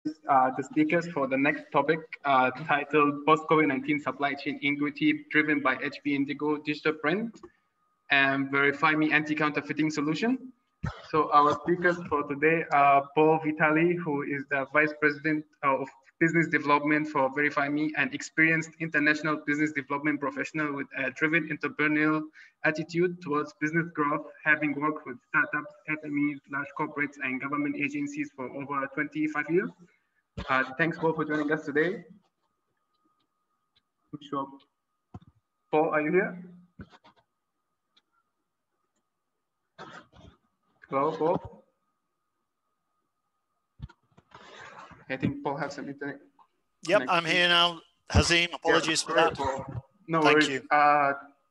the speakers for the next topic titled Post-COVID-19 Supply Chain Equity Driven by HP Indigo Digital Print and VerifyMe Anti-Counterfeiting Solution. So our speakers for today are Paul Vitali, who is the Vice President of Business Development for VerifyMe, an experienced international business development professional with a driven entrepreneurial attitude towards business growth, having worked with startups, SMEs, large corporates, and government agencies for over 25 years. Thanks, Paul, for joining us today. Sure. Paul, are you here? Hello, Paul. I think Paul has some internet. Yep, I'm here now. Hazim, apologies for that. Paul. No Thank worries. you.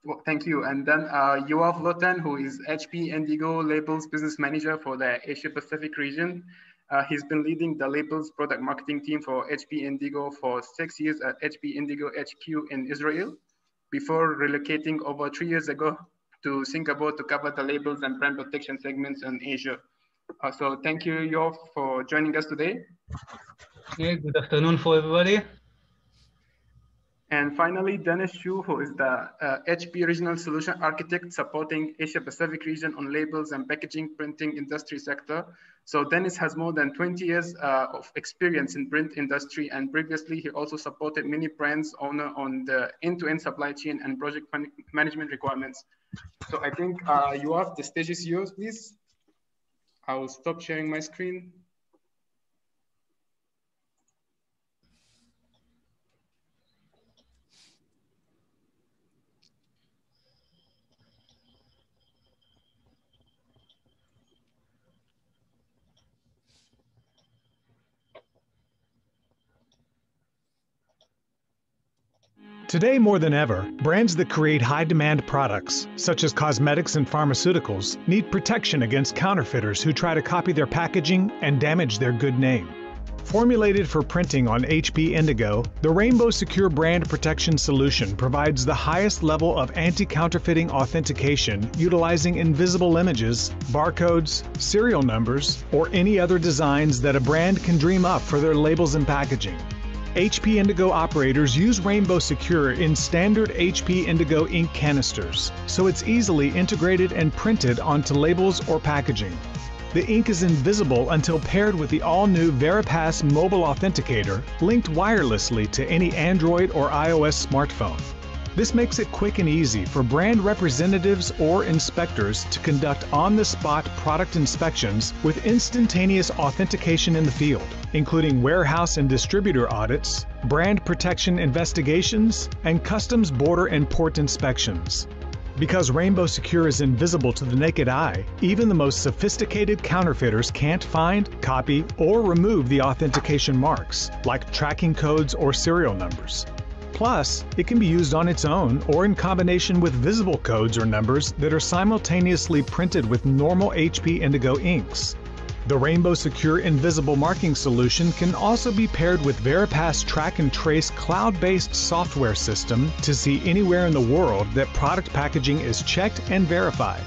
Well, thank you. And then Yoav Lotan, who is HP Indigo Labels Business Manager for the Asia Pacific region. He's been leading the Labels product marketing team for HP Indigo for 6 years at HP Indigo HQ in Israel, before relocating over 3 years ago to Singapore to cover the labels and brand protection segments in Asia. So thank you, Yoav, for joining us today. Yeah, good afternoon for everybody. And finally, Dennis Xu, who is the HP Regional Solution Architect supporting Asia Pacific region on labels and packaging printing industry sector. So Dennis has more than 20 years of experience in print industry, and previously he also supported many brands owner on the end-to-end supply chain and project management requirements. So I think Yoav, the stage is yours, please. I will stop sharing my screen. Today more than ever, brands that create high-demand products, such as cosmetics and pharmaceuticals, need protection against counterfeiters who try to copy their packaging and damage their good name. Formulated for printing on HP Indigo, the Rainbow Secure brand protection solution provides the highest level of anti-counterfeiting authentication utilizing invisible images, barcodes, serial numbers, or any other designs that a brand can dream up for their labels and packaging. HP Indigo operators use Rainbow Secure in standard HP Indigo ink canisters, so it's easily integrated and printed onto labels or packaging. The ink is invisible until paired with the all-new VeriPass mobile authenticator, linked wirelessly to any Android or iOS smartphone. This makes it quick and easy for brand representatives or inspectors to conduct on-the-spot product inspections with instantaneous authentication in the field, including warehouse and distributor audits, brand protection investigations, and customs border and port inspections. Because Rainbow Secure is invisible to the naked eye, even the most sophisticated counterfeiters can't find, copy, or remove the authentication marks, like tracking codes or serial numbers. Plus, it can be used on its own or in combination with visible codes or numbers that are simultaneously printed with normal HP Indigo inks. The Rainbow Secure Invisible Marking solution can also be paired with VeriPass Track and Trace cloud-based software system to see anywhere in the world that product packaging is checked and verified.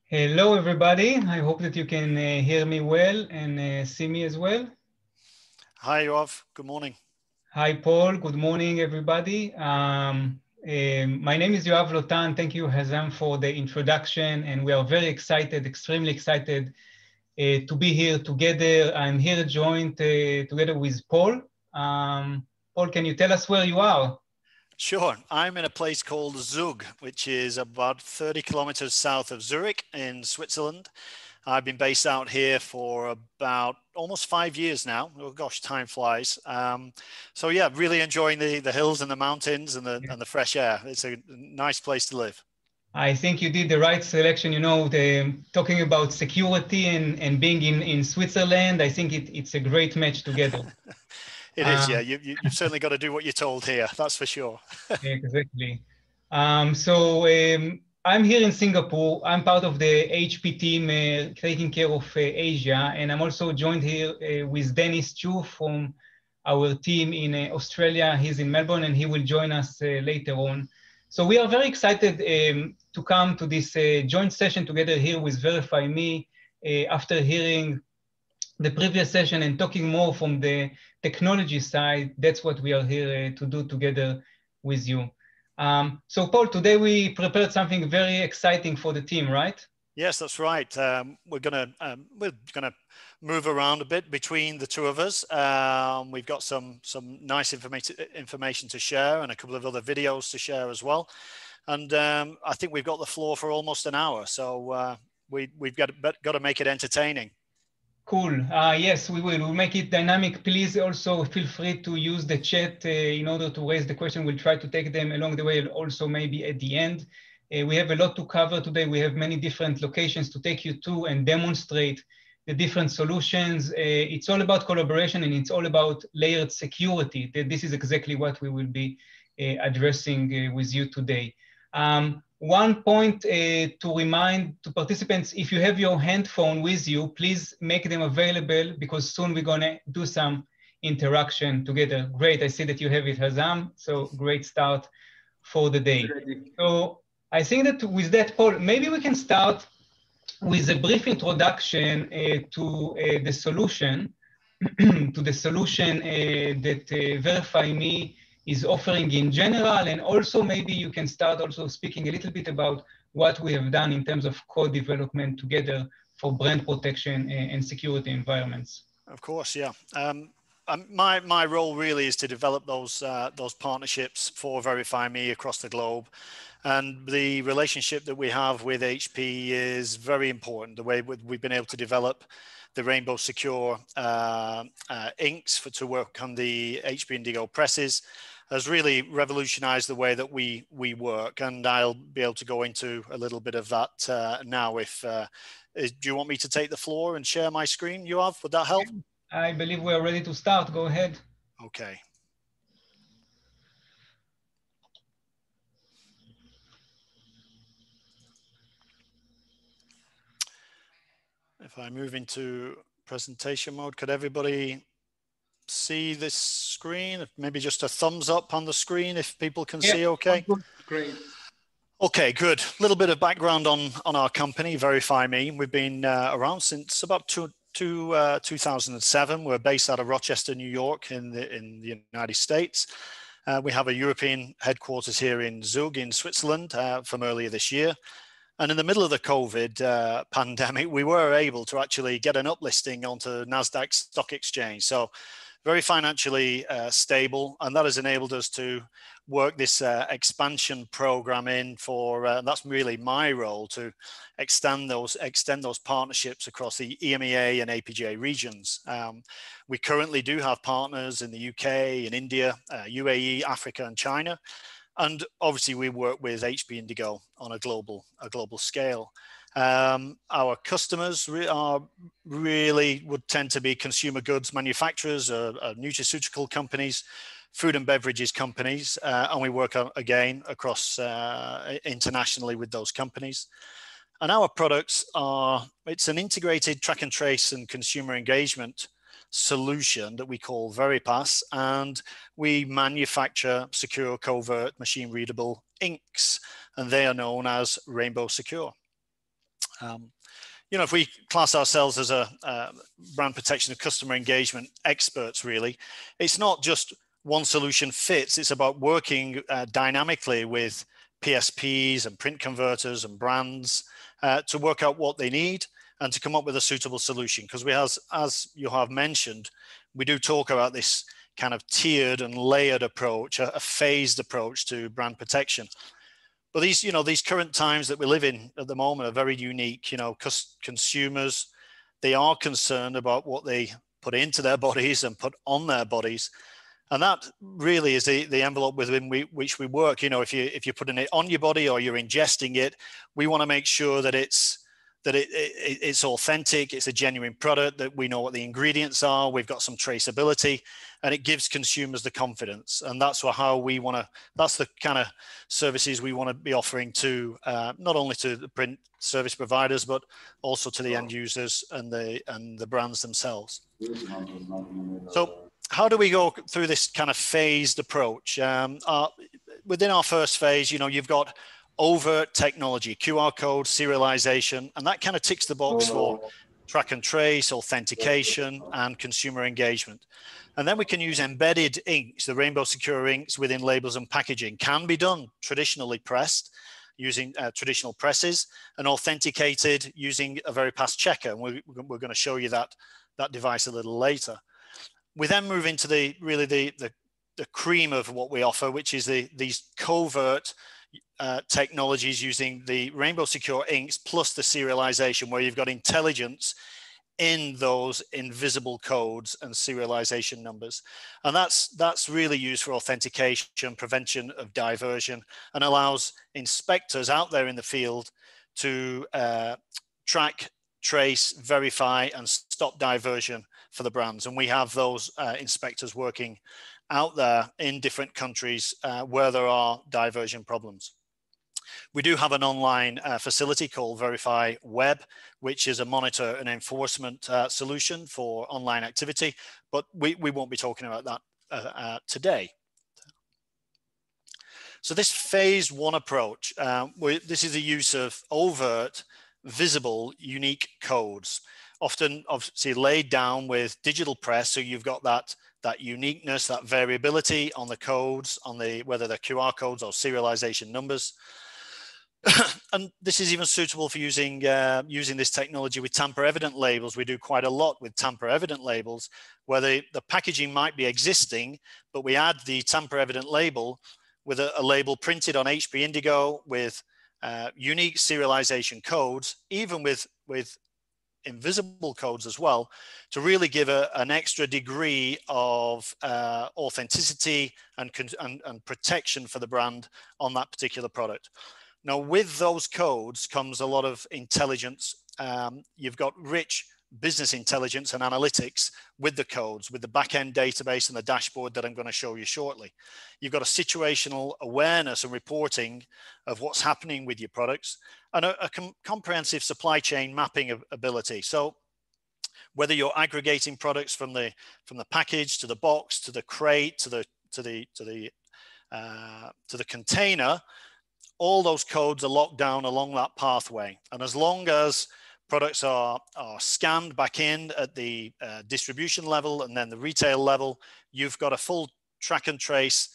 Hello, everybody. I hope that you can hear me well and see me as well. Hi, Yoav. Good morning. Hi, Paul. Good morning, everybody. My name is Yoav Lotan. Thank you, Hazam, for the introduction. And we are very excited, extremely excited to be here together. I'm here joined together with Paul. Paul, can you tell us where you are? Sure. I'm in a place called Zug, which is about 30 kilometers south of Zurich in Switzerland. I've been based out here for about almost 5 years now. Oh gosh, time flies. So yeah, really enjoying the hills and the mountains and the fresh air. It's a nice place to live. I think you did the right selection. You know, talking about security and being in Switzerland, I think it's a great match together. It is, yeah. You've certainly got to do what you're told here. That's for sure. Exactly. I'm here in Singapore. I'm part of the HP team taking care of Asia. And I'm also joined here with Dennis Chu from our team in Australia. He's in Melbourne and he will join us later on. So we are very excited to come to this joint session together here with VerifyMe after hearing the previous session and talking more from the technology side. That's what we are here to do together with you. So Paul, today we prepared something very exciting for the team, right? Yes, that's right. We're gonna move around a bit between the two of us. We've got some nice information to share and a couple of other videos to share as well. And I think we've got the floor for almost an hour, so we've got to make it entertaining. Cool. Yes, we will. We'll make it dynamic. Please also feel free to use the chat in order to raise the question. We'll try to take them along the way, and also maybe at the end. We have a lot to cover today. We have many different locations to take you to and demonstrate the different solutions. It's all about collaboration, and it's all about layered security. This is exactly what we will be addressing with you today. One point to remind to participants, if you have your handphone with you, please make them available because soon we're gonna do some interaction together. Great, I see that you have it, Hazam. So great start for the day. So I think that with that, Paul, maybe we can start with a brief introduction to the solution, to the solution that VerifyMe is offering in general, and also maybe you can start also speaking a little bit about what we have done in terms of code development together for brand protection and security environments. Of course, yeah. My role really is to develop those partnerships for VerifyMe across the globe. And the relationship that we have with HP is very important. The way we've been able to develop the Rainbow Secure inks to work on the HP Indigo presses has really revolutionized the way that we work. And I'll be able to go into a little bit of that now. Do you want me to take the floor and share my screen, Yoav? Would that help? I believe we're ready to start. Go ahead. Okay. If I move into presentation mode, could everybody see this screen? Maybe just a thumbs up on the screen if people can see okay. Great. Okay, good. A little bit of background on our company, VerifyMe. We've been around since about 2007. We're based out of Rochester, New York in the United States. We have a European headquarters here in Zug in Switzerland from earlier this year. And in the middle of the COVID pandemic, we were able to actually get an uplisting onto NASDAQ stock exchange. So very financially stable. And that has enabled us to work this expansion program in for, that's really my role, to extend those partnerships across the EMEA and APJ regions. We currently do have partners in the UK, in India, UAE, Africa, and China. And obviously we work with HP Indigo on a global scale. Our customers really would tend to be consumer goods manufacturers, nutraceutical companies, food and beverages companies, and we work again across internationally with those companies. And our products it's an integrated track and trace and consumer engagement solution that we call VeriPass, and we manufacture secure, covert, machine readable inks, and they are known as Rainbow Secure. If we class ourselves as a brand protection and customer engagement experts, really, it's not just one solution fits. It's about working dynamically with PSPs and print converters and brands to work out what they need and to come up with a suitable solution. Because as you have mentioned, we do talk about this kind of tiered and layered approach, a phased approach to brand protection. But these current times that we live in at the moment are very unique. Consumers, they are concerned about what they put into their bodies and put on their bodies. And that really is the envelope within which we work. If you're putting it on your body or you're ingesting it, we want to make sure that it's authentic, it's a genuine product, that we know what the ingredients are, we've got some traceability, and it gives consumers the confidence. And that's that's the kind of services we want to be offering to not only to the print service providers, but also to the end users and the brands themselves. So how do we go through this kind of phased approach? within our first phase, you've got overt technology, QR code, serialization, and that kind of ticks the box for track and trace, authentication, and consumer engagement. And then we can use embedded inks, the Rainbow Secure inks within labels and packaging. Can be done traditionally pressed using traditional presses, and authenticated using a VeriPass checker. And we're going to show you that device a little later. We then move into the cream of what we offer, which is these covert technologies using the Rainbow Secure inks plus the serialization, where you've got intelligence in those invisible codes and serialization numbers. And that's really used for authentication, prevention of diversion, and allows inspectors out there in the field to track, trace, verify, and stop diversion for the brands. And we have those inspectors working out there in different countries where there are diversion problems. We do have an online facility called Verify Web, which is a monitor and enforcement solution for online activity, but we won't be talking about that today. So this phase one approach, this is the use of overt, visible, unique codes, often obviously laid down with digital press. So you've got that uniqueness, that variability on the codes, whether they're QR codes or serialization numbers. And this is even suitable for using this technology with tamper-evident labels. We do quite a lot with tamper-evident labels, where the packaging might be existing, but we add the tamper-evident label with a label printed on HP Indigo with unique serialization codes, even with invisible codes as well, to really give an extra degree of authenticity and protection for the brand on that particular product. Now, with those codes comes a lot of intelligence. You've got rich business intelligence and analytics with the codes, with the back-end database and the dashboard that I'm going to show you shortly. You've got a situational awareness and reporting of what's happening with your products, and a comprehensive supply chain mapping ability. So whether you're aggregating products from the package to the box to the crate to the container, all those codes are locked down along that pathway. And as long as products are scanned back in at the distribution level and then the retail level, you've got a full track and trace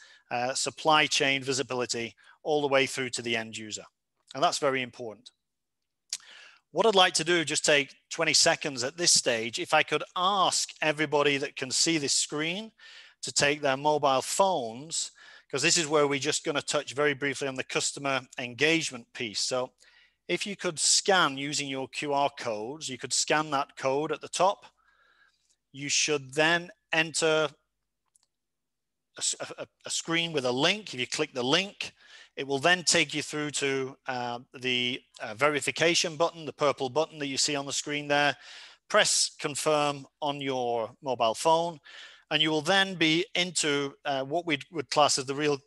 supply chain visibility all the way through to the end user. And that's very important. What I'd like to do, just take 20 seconds at this stage, if I could ask everybody that can see this screen to take their mobile phones, because this is where we're just going to touch very briefly on the customer engagement piece. So if you could scan using your QR codes, you could scan that code at the top. You should then enter a screen with a link. If you click the link, it will then take you through to the verification button, the purple button that you see on the screen there. Press confirm on your mobile phone, and you will then be into what we would class as the real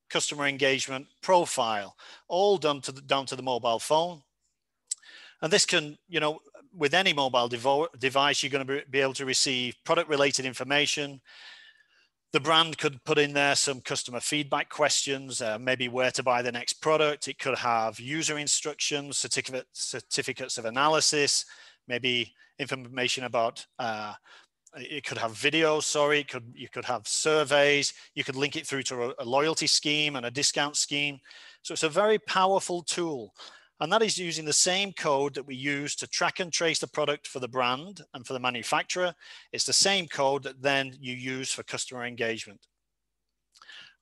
customer engagement profile, all done down to the mobile phone. And this can, with any mobile device, you're going to be able to receive product related information. The brand could put in there some customer feedback questions, maybe where to buy the next product. It could have user instructions, certificates of analysis, maybe information about it could have videos, sorry, you could have surveys, you could link it through to a loyalty scheme and a discount scheme. So it's a very powerful tool. And that is using the same code that we use to track and trace the product for the brand and for the manufacturer. It's the same code that then you use for customer engagement.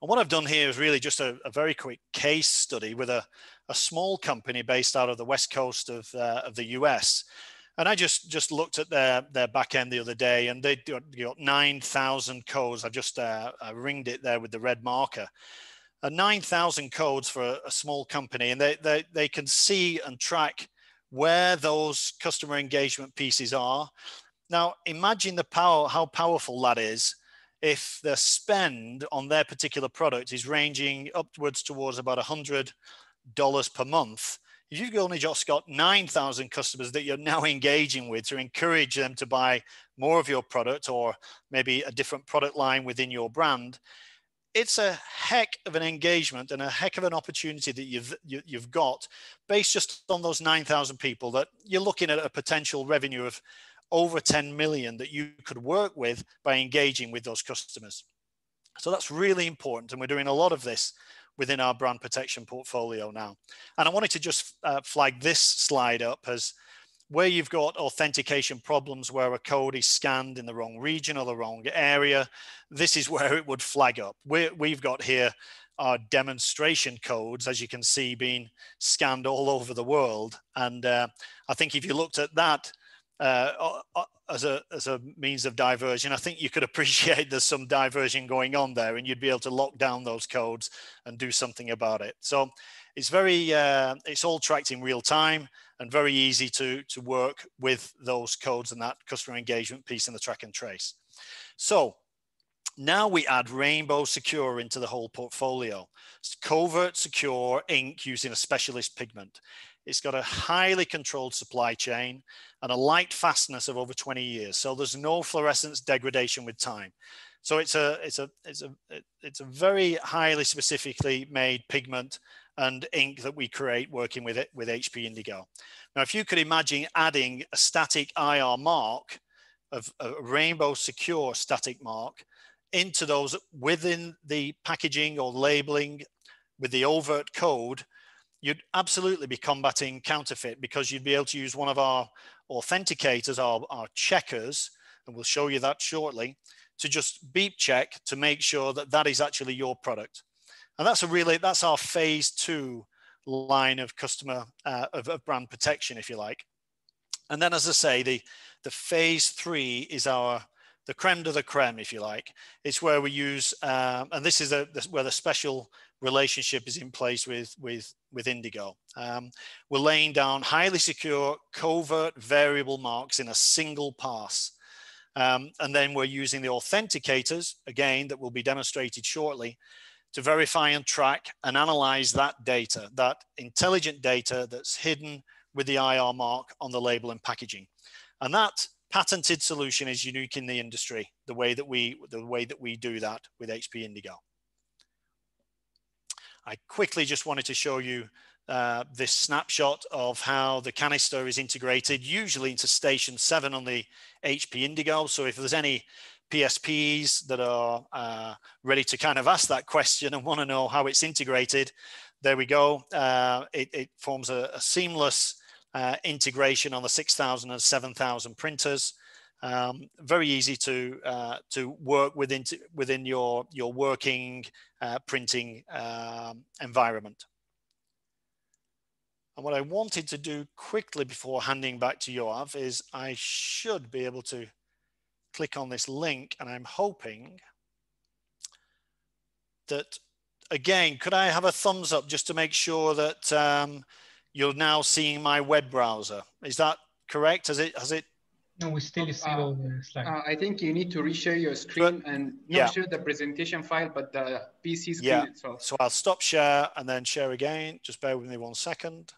And what I've done here is really just a very quick case study with a small company based out of the West Coast of the US. And I just looked at their back end the other day, and they got 9,000 codes. I just ringed it there with the red marker. 9,000 codes for a small company, and they can see and track where those customer engagement pieces are. Now, imagine how powerful that is if the spend on their particular product is ranging upwards towards about $100 per month. You've only just got 9,000 customers that you're now engaging with to encourage them to buy more of your product, or maybe a different product line within your brand. it's a heck of an engagement and a heck of an opportunity that you've got based just on those 9,000 people, that you're looking at a potential revenue of over 10 million that you could work with by engaging with those customers. So that's really important. And we're doing a lot of this within our brand protection portfolio now. And I wanted to just flag this slide up as where you've got authentication problems where a code is scanned in the wrong region or the wrong area. This is where it would flag up. We've got here our demonstration codes, as you can see, being scanned all over the world. And I think if you looked at that as a means of diversion, I think you could appreciate there's some diversion going on there, and you'd be able to lock down those codes and do something about it. So it's very, it's all tracked in real time and very easy to work with those codes and that customer engagement piece in the track and trace. So now we add Rainbow Secure into the whole portfolio. It's covert secure ink using a specialist pigment. It's got a highly controlled supply chain and a light fastness of over 20 years. So there's no fluorescence degradation with time. So it's a very highly specifically made pigment and ink that we create working with it with HP Indigo. Now, if you could imagine adding a static IR mark of a Rainbow Secure static mark into those within the packaging or labeling with the overt code, you'd absolutely be combating counterfeit, because you'd be able to use one of our authenticators, our checkers, and we'll show you that shortly, to just beep check to make sure that that is actually your product. And that's our phase 2 line of customer, of brand protection, if you like. And then, as I say, the phase 3 is the creme de la creme, if you like. It's where we use, and this is where the special relationship is in place with Indigo. We're laying down highly secure, covert variable marks in a single pass. And then we're using the authenticators, again, that will be demonstrated shortly, to verify and track and analyze that data, that intelligent data that's hidden with the IR mark on the label and packaging. And that patented solution is unique in the industry, the way that we do that with HP Indigo. I quickly just wanted to show you this snapshot of how the canister is integrated, usually into station 7 on the HP Indigo. So if there's any PSPs that are ready to kind of ask that question and want to know how it's integrated, there we go. It forms a seamless integration on the 6,000 and 7,000 printers. Very easy to work within your working printing environment. And what I wanted to do quickly before handing back to Yoav is I should be able to click on this link, and I'm hoping that, again, could I have a thumbs up just to make sure that you're now seeing my web browser? Is that correct? Has it? No, we still see all the slides. I think you need to reshare your screen and not share the presentation file, but the PC screen itself. So I'll stop share and then share again. Just bear with me 1 second.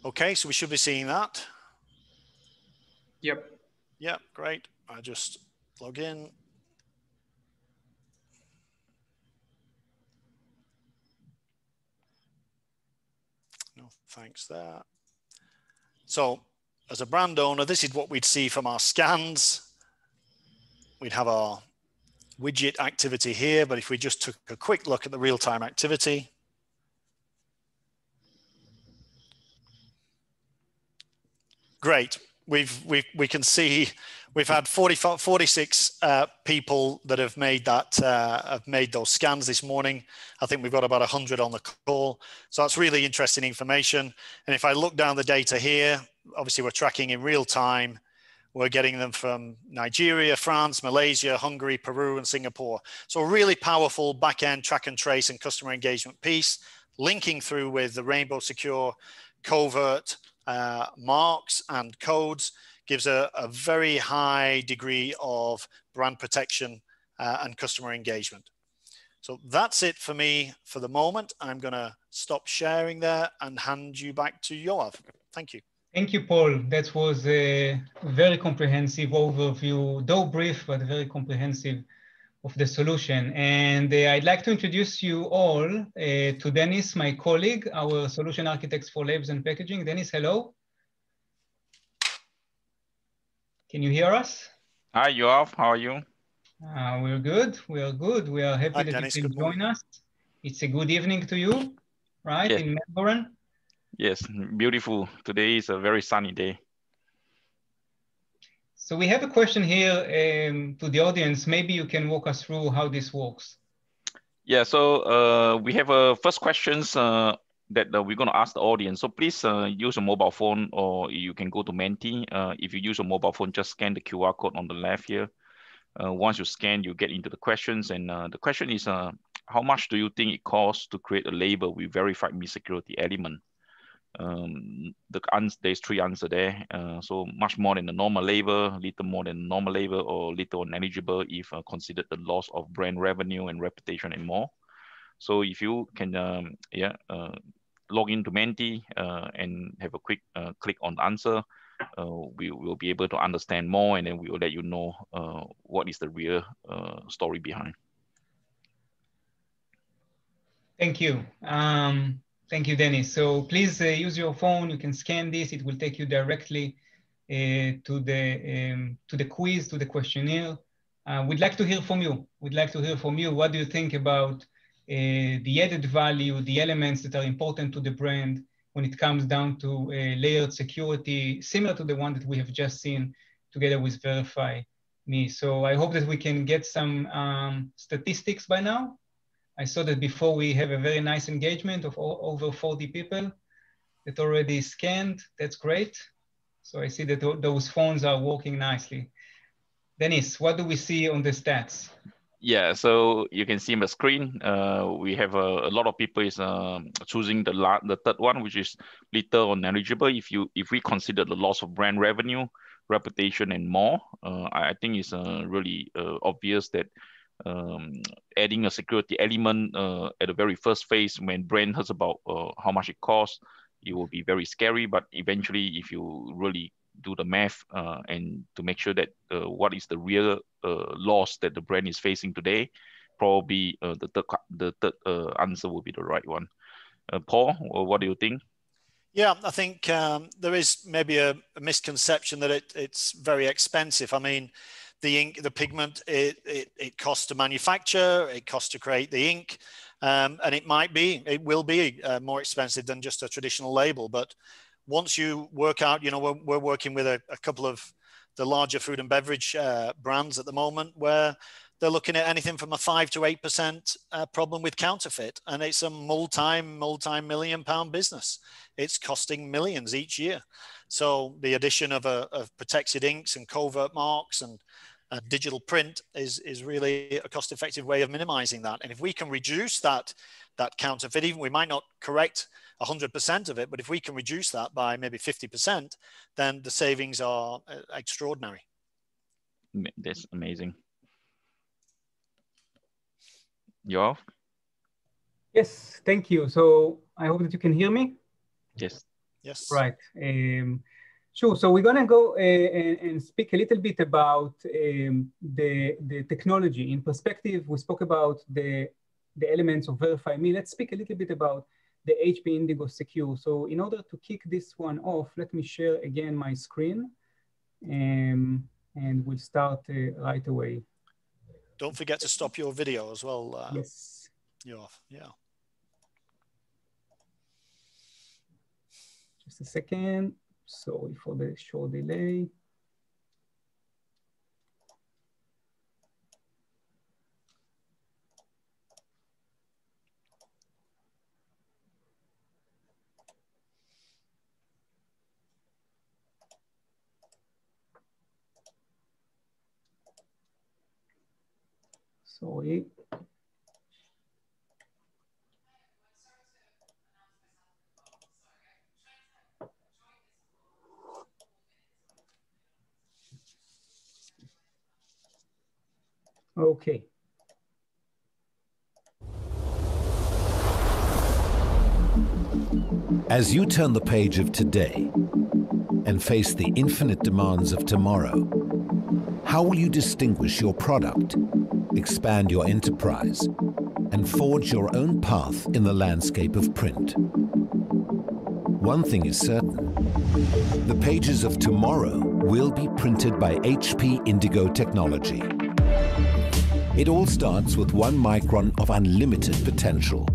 Okay, so we should be seeing that. Yep. Yeah, great. I just log in. No, thanks there. So as a brand owner, this is what we'd see from our scans. We'd have our widget activity here, but if we just took a quick look at the real-time activity, great. We can see we've had 46 people that have made those scans this morning. I think we've got about 100 on the call. So that's really interesting information. And if I look down the data here, obviously we're tracking in real time. We're getting them from Nigeria, France, Malaysia, Hungary, Peru, and Singapore. So a really powerful back-end track and trace and customer engagement piece, linking through with the Rainbow Secure covert marks and codes, gives a very high degree of brand protection and customer engagement. So that's it for me for the moment. I'm going to stop sharing there and hand you back to Yoav. Thank you. Thank you, Paul. That was a very comprehensive overview, though brief, but very comprehensive of the solution. And I'd like to introduce you all to Dennis, my colleague, our solution architects for labs and packaging. Dennis, hello. Can you hear us? Hi, Yoav. How are you? We're good. We are good. We are happy that Dennis, you can join us. It's a good evening to you, right, Yes. in Melbourne? Yes, beautiful. Today is a very sunny day. So we have a question here to the audience. Maybe you can walk us through how this works. Yeah, so we have a first questions that we're going to ask the audience. So please use a mobile phone, or you can go to Menti. If you use a mobile phone, just scan the QR code on the left here. Once you scan, you get into the questions. And the question is, how much do you think it costs to create a label with VerifyMe security element? There's three answers there. So much more than the normal label, little more than the normal label, or little uneligible if considered the loss of brand revenue and reputation and more. So if you can log into Menti and have a quick click on the answer, we will be able to understand more, and then we will let you know what is the real story behind. Thank you. Thank you, Dennis. So please use your phone. You can scan this. It will take you directly to the quiz, to the questionnaire. We'd like to hear from you. We'd like to hear from you. What do you think about the added value, the elements that are important to the brand when it comes down to layered security, similar to the one that we have just seen together with VerifyMe. So I hope that we can get some statistics by now. I saw that before we have a very nice engagement of over 40 people that already scanned. That's great. So I see that those phones are working nicely. Dennis, what do we see on the stats? Yeah, so you can see on the screen, we have a lot of people is choosing the third one, which is little uneligible. If we consider the loss of brand revenue, reputation, and more, I think it's really obvious that adding a security element at the very first phase, when brand hears about how much it costs, it will be very scary. But eventually, if you really do the math and to make sure that what is the real loss that the brand is facing today, probably the third answer will be the right one. Paul, what do you think? Yeah, I think there is maybe a misconception that it's very expensive. I mean, the ink, the pigment, it costs to manufacture, it costs to create the ink, and it will be more expensive than just a traditional label. But once you work out, you know, we're working with a couple of the larger food and beverage brands at the moment, where they're looking at anything from a 5 to 8% problem with counterfeit, and it's a multi-million pound business. It's costing millions each year. So the addition of protected inks and covert marks and digital print is really a cost-effective way of minimizing that. And if we can reduce that counterfeit, we might not correct 100% of it, but if we can reduce that by maybe 50%, then the savings are extraordinary. That's amazing. Yoav? Yes, thank you. So I hope that you can hear me. Yes. Yes. Right. Sure. So we're going to go and speak a little bit about the technology. In perspective, we spoke about the elements of VerifyMe. Let's speak a little bit about the HP Indigo Secure. So in order to kick this one off, let me share again my screen, and we'll start right away. Don't forget to stop your video as well. Yes. Yeah. Just a second. Sorry for the short delay. Sorry. Okay. As you turn the page of today, and face the infinite demands of tomorrow? How will you distinguish your product, expand your enterprise, and forge your own path in the landscape of print? One thing is certain: the pages of tomorrow will be printed by HP Indigo technology. It all starts with 1 micron of unlimited potential.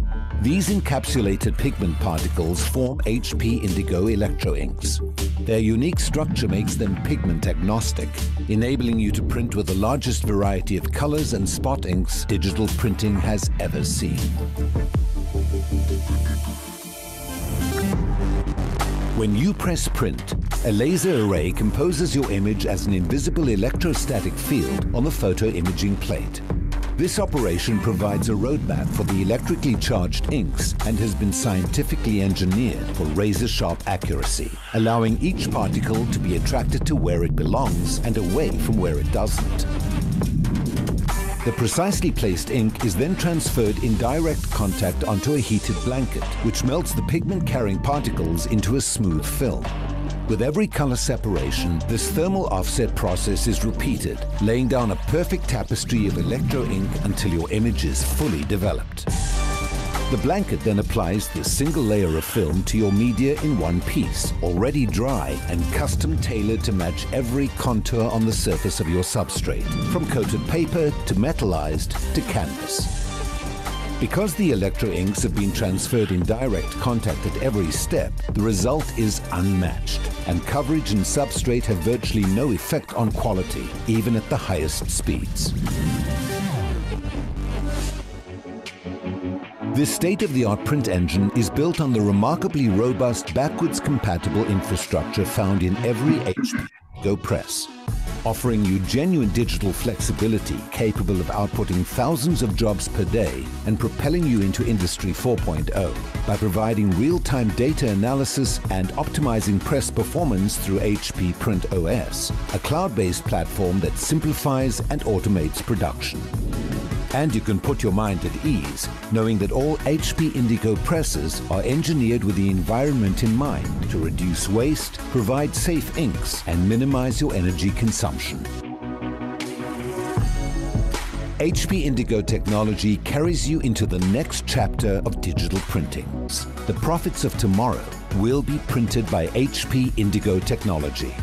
These encapsulated pigment particles form HP Indigo electro inks. Their unique structure makes them pigment agnostic, enabling you to print with the largest variety of colors and spot inks digital printing has ever seen. When you press print, a laser array composes your image as an invisible electrostatic field on the photo imaging plate. This operation provides a roadmap for the electrically charged inks and has been scientifically engineered for razor-sharp accuracy, allowing each particle to be attracted to where it belongs and away from where it doesn't. The precisely placed ink is then transferred in direct contact onto a heated blanket, which melts the pigment-carrying particles into a smooth film. With every color separation, this thermal offset process is repeated, laying down a perfect tapestry of electro ink until your image is fully developed. The blanket then applies the single layer of film to your media in one piece, already dry and custom tailored to match every contour on the surface of your substrate, from coated paper to metallized to canvas. Because the electro inks have been transferred in direct contact at every step, the result is unmatched, and coverage and substrate have virtually no effect on quality, even at the highest speeds. This state-of-the-art print engine is built on the remarkably robust backwards-compatible infrastructure found in every HP Indigo press, offering you genuine digital flexibility capable of outputting thousands of jobs per day and propelling you into Industry 4.0 by providing real-time data analysis and optimizing press performance through HP Print OS, a cloud-based platform that simplifies and automates production. And you can put your mind at ease, knowing that all HP Indigo presses are engineered with the environment in mind to reduce waste, provide safe inks, and minimize your energy consumption. HP Indigo technology carries you into the next chapter of digital printing. The profits of tomorrow will be printed by HP Indigo technology.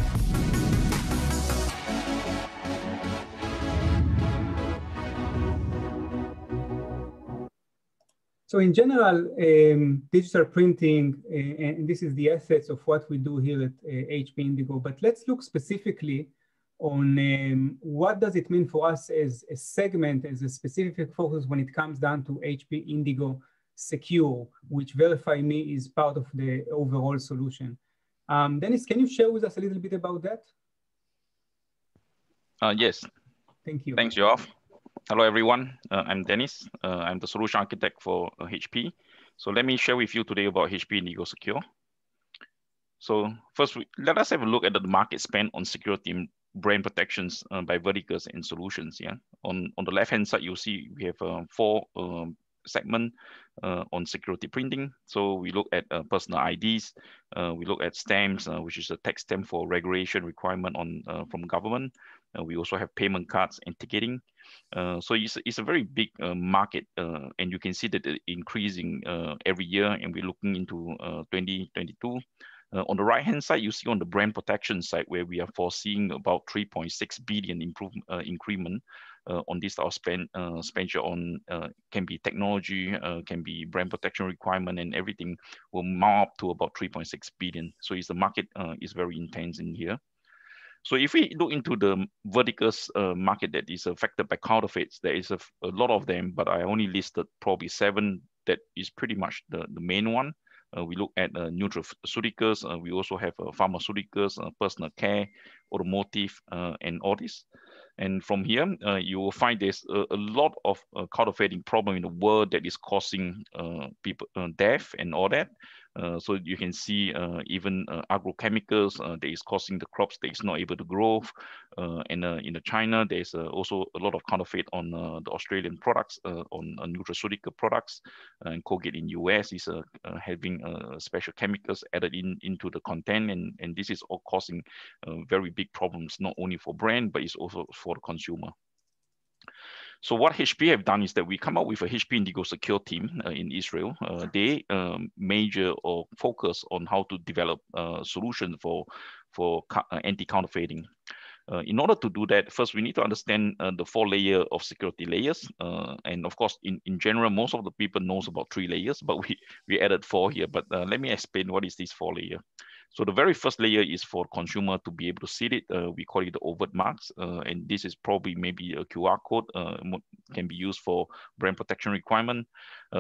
So in general, digital printing, and this is the assets of what we do here at HP Indigo, but let's look specifically on what does it mean for us as a segment, as a specific focus when it comes down to HP Indigo Secure, which VerifyMe is part of the overall solution. Dennis, can you share with us a little bit about that? Yes. Thank you. Thanks, Yoav. Hello, everyone. I'm Dennis. I'm the solution architect for HP. So let me share with you today about HP Indigo Secure. So first, let us have a look at the market spend on security and brand protections by verticals and solutions. Yeah. On the left-hand side, you'll see we have 4 segments on security printing. So we look at personal IDs. We look at stamps, which is a tax stamp for regulation requirement from government. We also have payment cards and ticketing. So it's a very big market, and you can see that it's increasing every year, and we're looking into 2022. On the right-hand side, you see on the brand protection side, where we are foreseeing about 3.6 billion increment on this expenditure on can be technology, can be brand protection requirement, and everything will mount up to about 3.6 billion. So the market is very intense in here. So if we look into the verticals market that is affected by counterfeits, there is a lot of them, but I only listed probably 7 that is pretty much the main one. We look at nutraceuticals. We also have pharmaceuticals, personal care, automotive, and all this. And from here, you will find there's a lot of counterfeiting problem in the world that is causing people death and all that. So you can see even agrochemicals that is causing the crops that is not able to grow. And in China, there's also a lot of counterfeit on the Australian products, on nutraceutical products. And Colgate in US is having special chemicals added into the content, and this is all causing very big problems, not only for brand, but it's also for the consumer. So what HP have done is that we come up with a HP Indigo secure team in Israel. They major or focus on how to develop solutions for anti-counterfeiting. In order to do that, first we need to understand the 4 layers of security layers. And of course, in general, most of the people knows about 3 layers, but we added 4 here. But let me explain what is this 4 layer. So the very first layer is for consumer to be able to see it. We call it the overt marks. And this is probably maybe a QR code, can be used for brand protection requirement.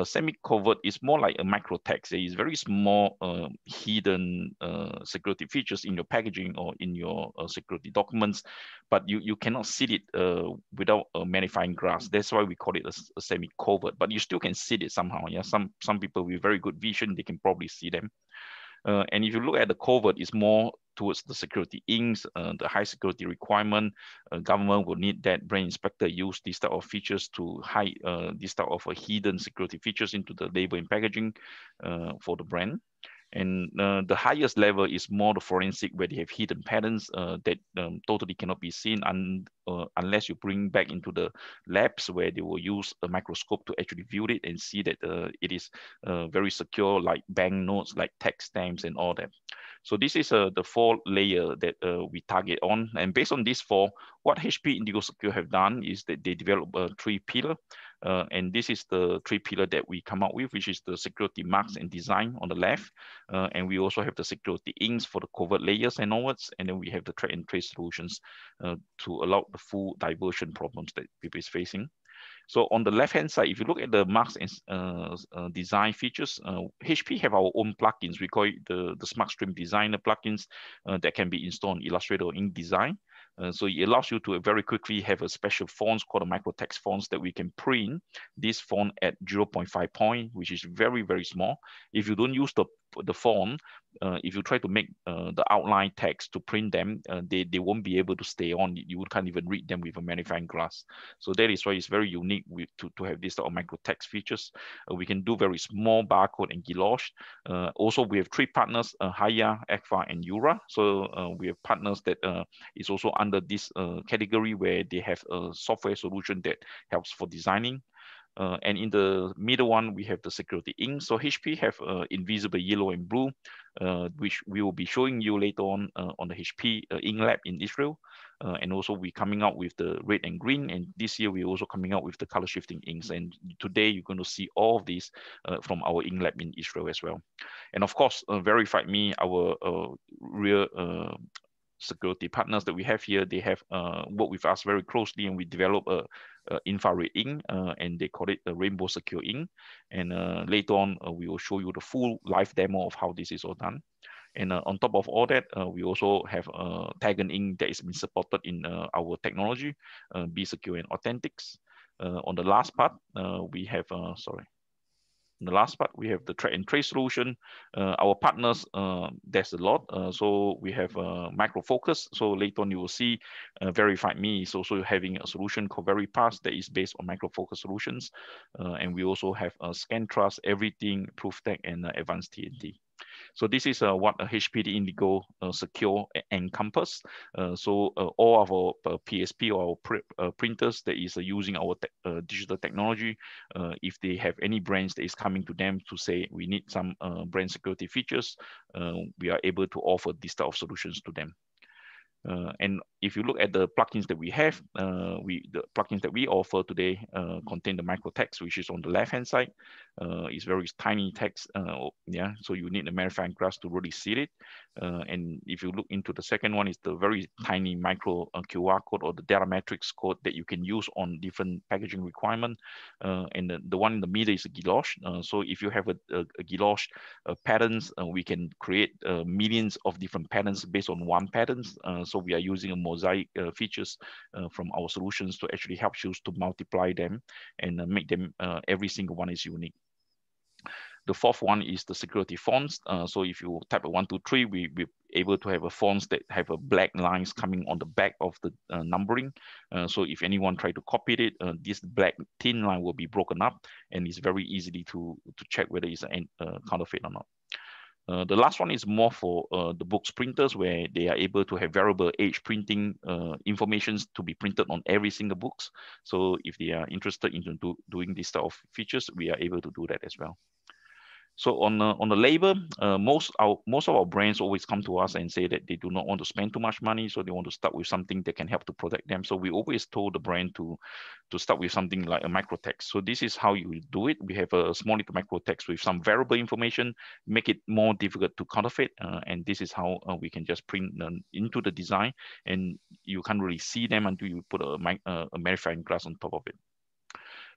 Semi-covert is more like a micro text. It is very small hidden security features in your packaging or in your security documents, but you cannot see it without a magnifying glass. That's why we call it a semi-covert, but you still can see it somehow. Yeah, some people with very good vision, they can probably see them. And if you look at the covert, it's more towards the security inks, the high security requirement. Government will need that brand inspector use these type of features to hide this type of hidden security features into the label and packaging for the brand. And the highest level is more the forensic, where they have hidden patterns that totally cannot be seen unless you bring back into the labs, where they will use a microscope to actually view it and see that it is very secure, like banknotes, like tax stamps and all that. So this is the 4 layer that we target on. And based on these 4, what HP Indigo Secure have done is that they develop a 3 pillar. And this is the 3 pillar that we come up with, which is the security marks and design on the left. And we also have the security inks for the covert layers and onwards. And then we have the track and trace solutions to allow the full diversion problems that people is facing. So on the left-hand side, if you look at the marks and design features, HP have our own plugins. We call it the Smart Stream Designer plugins that can be installed on Illustrator or InDesign. So it allows you to very quickly have a special fonts called a microtext fonts that we can print this font at 0.5 point, which is very, very small. If you don't use the font, if you try to make the outline text to print them, they won't be able to stay on. You can't even read them with a magnifying glass. So that is why it's very unique to have this type of microtext features. We can do very small barcode and guillotine. Also, we have 3 partners, Haya, Agfa, and Yura. So we have partners that is also under this category, where they have a software solution that helps for designing. And in the middle one, we have the security ink. So HP have invisible yellow and blue, which we will be showing you later on the HP ink lab in Israel. And also we're coming out with the red and green. And this year we're also coming out with the color shifting inks. And today you're going to see all of these from our ink lab in Israel as well. And of course, VerifyMe, our real security partners that we have here, they have worked with us very closely, and we develop a infrared ink, and they call it a rainbow secure ink. And later on, we will show you the full live demo of how this is all done. And on top of all that, we also have tag and ink that is been supported in our technology, Be Secure and Authentics. On the last part, we have, in the last part, we have the track and trace solution. Our partners, there's a lot. So we have Micro Focus. So later on, you will see VerifyMe is also having a solution called VeriPass that is based on Micro Focus solutions. And we also have Scan Trust, Everything, ProofTech, and Advanced TNT. So this is what a HPD Indigo Secure encompass. So all of our PSP or our printers that is using our digital technology, if they have any brands that is coming to them to say we need some brand security features, we are able to offer this type of solutions to them. And if you look at the plugins that we have, the plugins that we offer today contain the micro text, which is on the left-hand side. It's very tiny text, yeah. So you need a magnifying glass to really see it. And if you look into the second one, is the very tiny micro QR code or the data matrix code that you can use on different packaging requirement. And the one in the middle is a guillotine. So if you have a guillotine patterns, we can create millions of different patterns based on one patterns. So we are using a mosaic features from our solutions to actually help you to multiply them and make them, every single one is unique. The fourth one is the security fonts. So if you type a 1, 2, 3, we're able to have a fonts that have a black lines coming on the back of the numbering. So if anyone try to copy it, this black thin line will be broken up, and it's very easy to check whether it's a counterfeit or not. The last one is more for the books printers, where they are able to have variable age printing informations to be printed on every single books. So if they are interested in doing this type of features, we are able to do that as well. So on the label, most of our brands always come to us and say that they do not want to spend too much money, so they want to start with something that can help to protect them. So we always told the brand to start with something like a microtext. So this is how you do it. We have a small little microtext with some variable information, make it more difficult to counterfeit, and this is how we can just print into the design, and you can't really see them until you put a magnifying glass on top of it.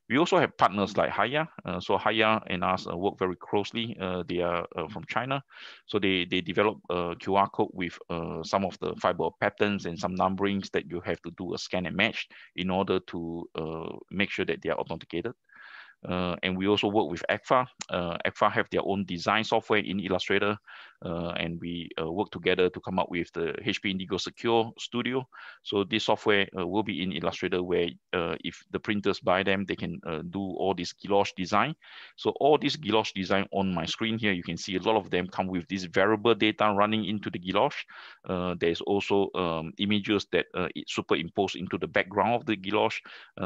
We also have partners like Haya. So Haya and us work very closely. They are from China. So they develop a QR code with some of the fiber patterns and some numberings that you have to do a scan and match in order to make sure that they are authenticated. And we also work with ECFA. ECFA have their own design software in Illustrator, and we work together to come up with the HP Indigo Secure Studio. So this software will be in Illustrator, where if the printers buy them, they can do all this guilloche design. So all this guilloche design on my screen here, you can see a lot of them come with this variable data running into the guilloche. There's also images that it superimposed into the background of the guilloche.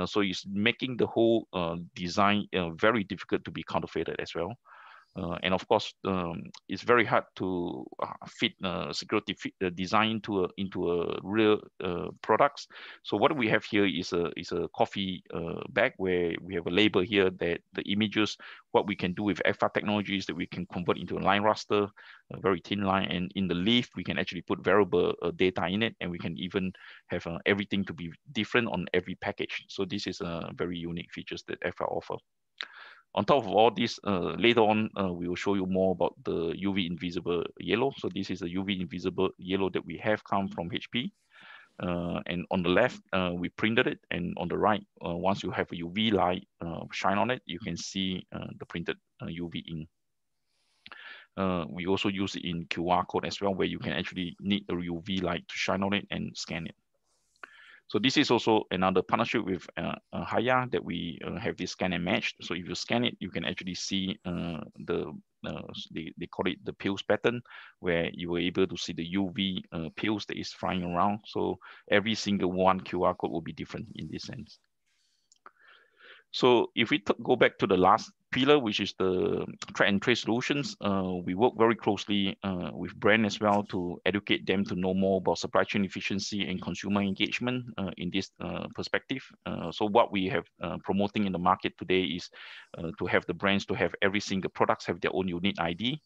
So it's making the whole design very difficult to be counterfeited as well. And of course, it's very hard to fit security design into a real products. So what we have here is a coffee bag, where we have a label here that the images, what we can do with ECFA technologies, that we can convert into a line raster, a very thin line, and in the leaf we can actually put variable data in it, and we can even have everything to be different on every package. So this is a very unique features that ECFA offer. On top of all this, later on, we will show you more about the UV invisible yellow. So this is a UV invisible yellow that we have come from HP. And on the left, we printed it. And on the right, once you have a UV light shine on it, you can see the printed UV ink. We also use it in QR code as well, where you can actually need a UV light to shine on it and scan it. So this is also another partnership with Haya, that we have this scan and match. So if you scan it, you can actually see they call it the pills pattern, where you were able to see the UV pills that is flying around. So every single one QR code will be different in this sense. So if we go back to the last pillar, which is the track and trace solutions, we work very closely with brand as well to educate them to know more about supply chain efficiency and consumer engagement in this perspective. So what we have promoting in the market today is to have the brands to have every single products have their own unique ID.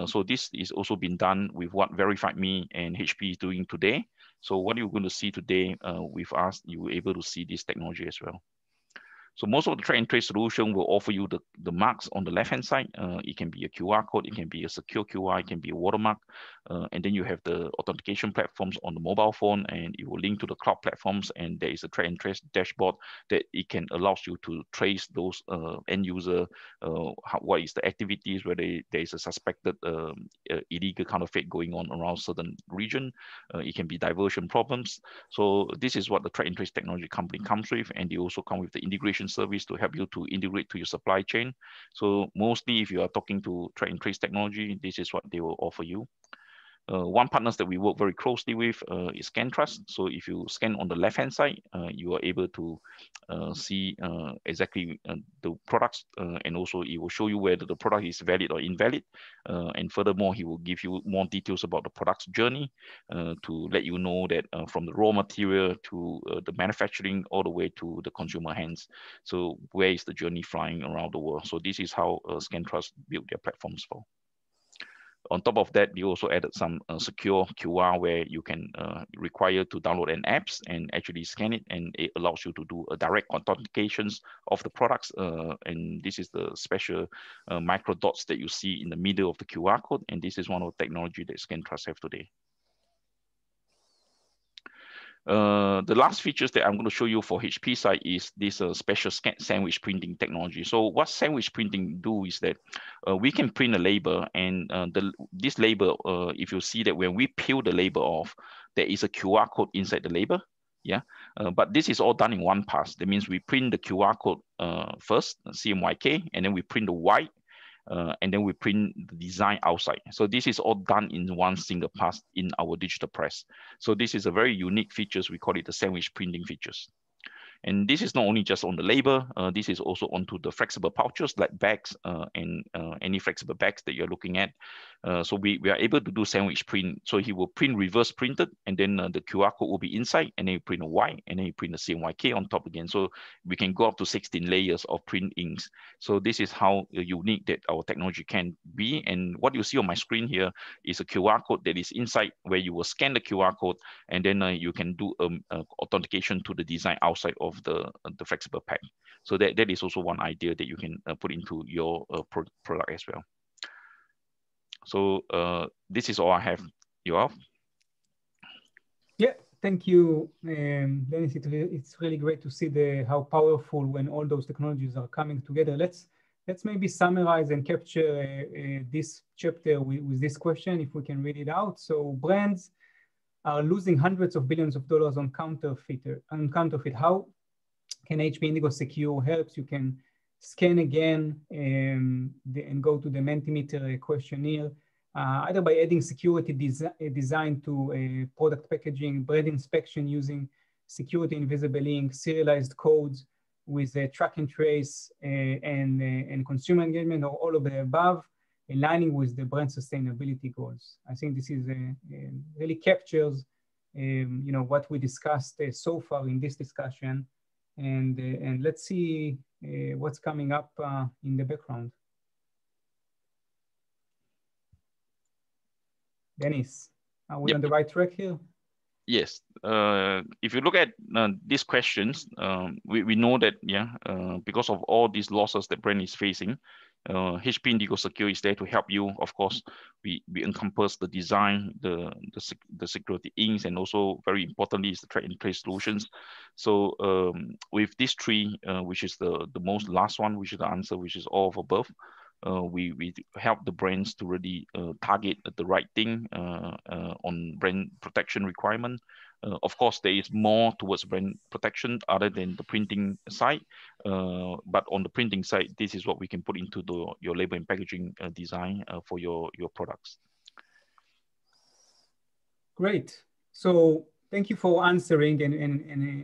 So this is also been done with what VerifyMe and HP is doing today. So what you're going to see today with us, you will be able to see this technology as well. So most of the track and trace solution will offer you the marks on the left-hand side. It can be a QR code, it can be a secure QR, it can be a watermark. And then you have the authentication platforms on the mobile phone, and it will link to the cloud platforms. And there is a track and trace dashboard that it can allow you to trace those end user, what is the activities, whether there is a suspected illegal counterfeit going on around certain region. It can be diversion problems. So this is what the track and trace technology company comes with, and they also come with the integration service to help you to integrate to your supply chain. So mostly if you are talking to track and trace technology, this is what they will offer you. One partners that we work very closely with is ScanTrust. So if you scan on the left-hand side, you are able to see exactly the products, and also it will show you whether the product is valid or invalid. And furthermore, he will give you more details about the product's journey to let you know that from the raw material to the manufacturing all the way to the consumer hands. So where is the journey flying around the world? So this is how ScanTrust built their platforms for. On top of that, they also added some secure QR, where you can require to download an apps and actually scan it, and it allows you to do a direct authentications of the products. And this is the special micro dots that you see in the middle of the QR code. And this is one of the technology that ScanTrust have today. The last features that I'm going to show you for HP side is this special sandwich printing technology. So what sandwich printing do is that we can print a label, and this label, if you see that when we peel the label off, there is a QR code inside the label. Yeah, but this is all done in one pass. That means we print the QR code first, CMYK, and then we print the white, and then we print the design outside. So this is all done in one single pass in our digital press. So this is a very unique features. We call it the sandwich printing features. And this is not only just on the label, this is also onto the flexible pouches like bags and any flexible bags that you're looking at. So we are able to do sandwich print. So he will print reverse printed, and then the QR code will be inside, and then you print a Y, and then you print the CMYK on top again. So we can go up to 16 layers of print inks. So this is how unique that our technology can be. And what you see on my screen here is a QR code that is inside, where you will scan the QR code, and then you can do authentication to the design outside of the flexible pack. So that is also one idea that you can put into your product as well. So this is all I have. Yoav? Yeah, thank you, Dennis. It's really great to see how powerful when all those technologies are coming together. Let's maybe summarize and capture this chapter with this question, if we can read it out. So brands are losing hundreds of billions of dollars on counterfeit. How can HP Indigo secure helps? You can scan again and go to the Mentimeter questionnaire, either by adding security design to product packaging, brand inspection using security invisible ink, serialized codes with track and trace and consumer engagement, or all of the above, aligning with the brand sustainability goals. I think this is really captures what we discussed so far in this discussion. And let's see what's coming up in the background. Dennis, are we on the right track here? Yes. If you look at these questions, we know that, because of all these losses that brand is facing, HP Indigo Secure is there to help you. Of course, we encompass the design, the security inks, and also very importantly is the track and trace solutions. So with these three, which is the most last one, which is the answer, which is all of above, we help the brands to really target the right thing on brand protection requirement. Of course, there is more towards brand protection other than the printing side. But on the printing side, this is what we can put into your label and packaging design for your products. Great. So thank you for answering and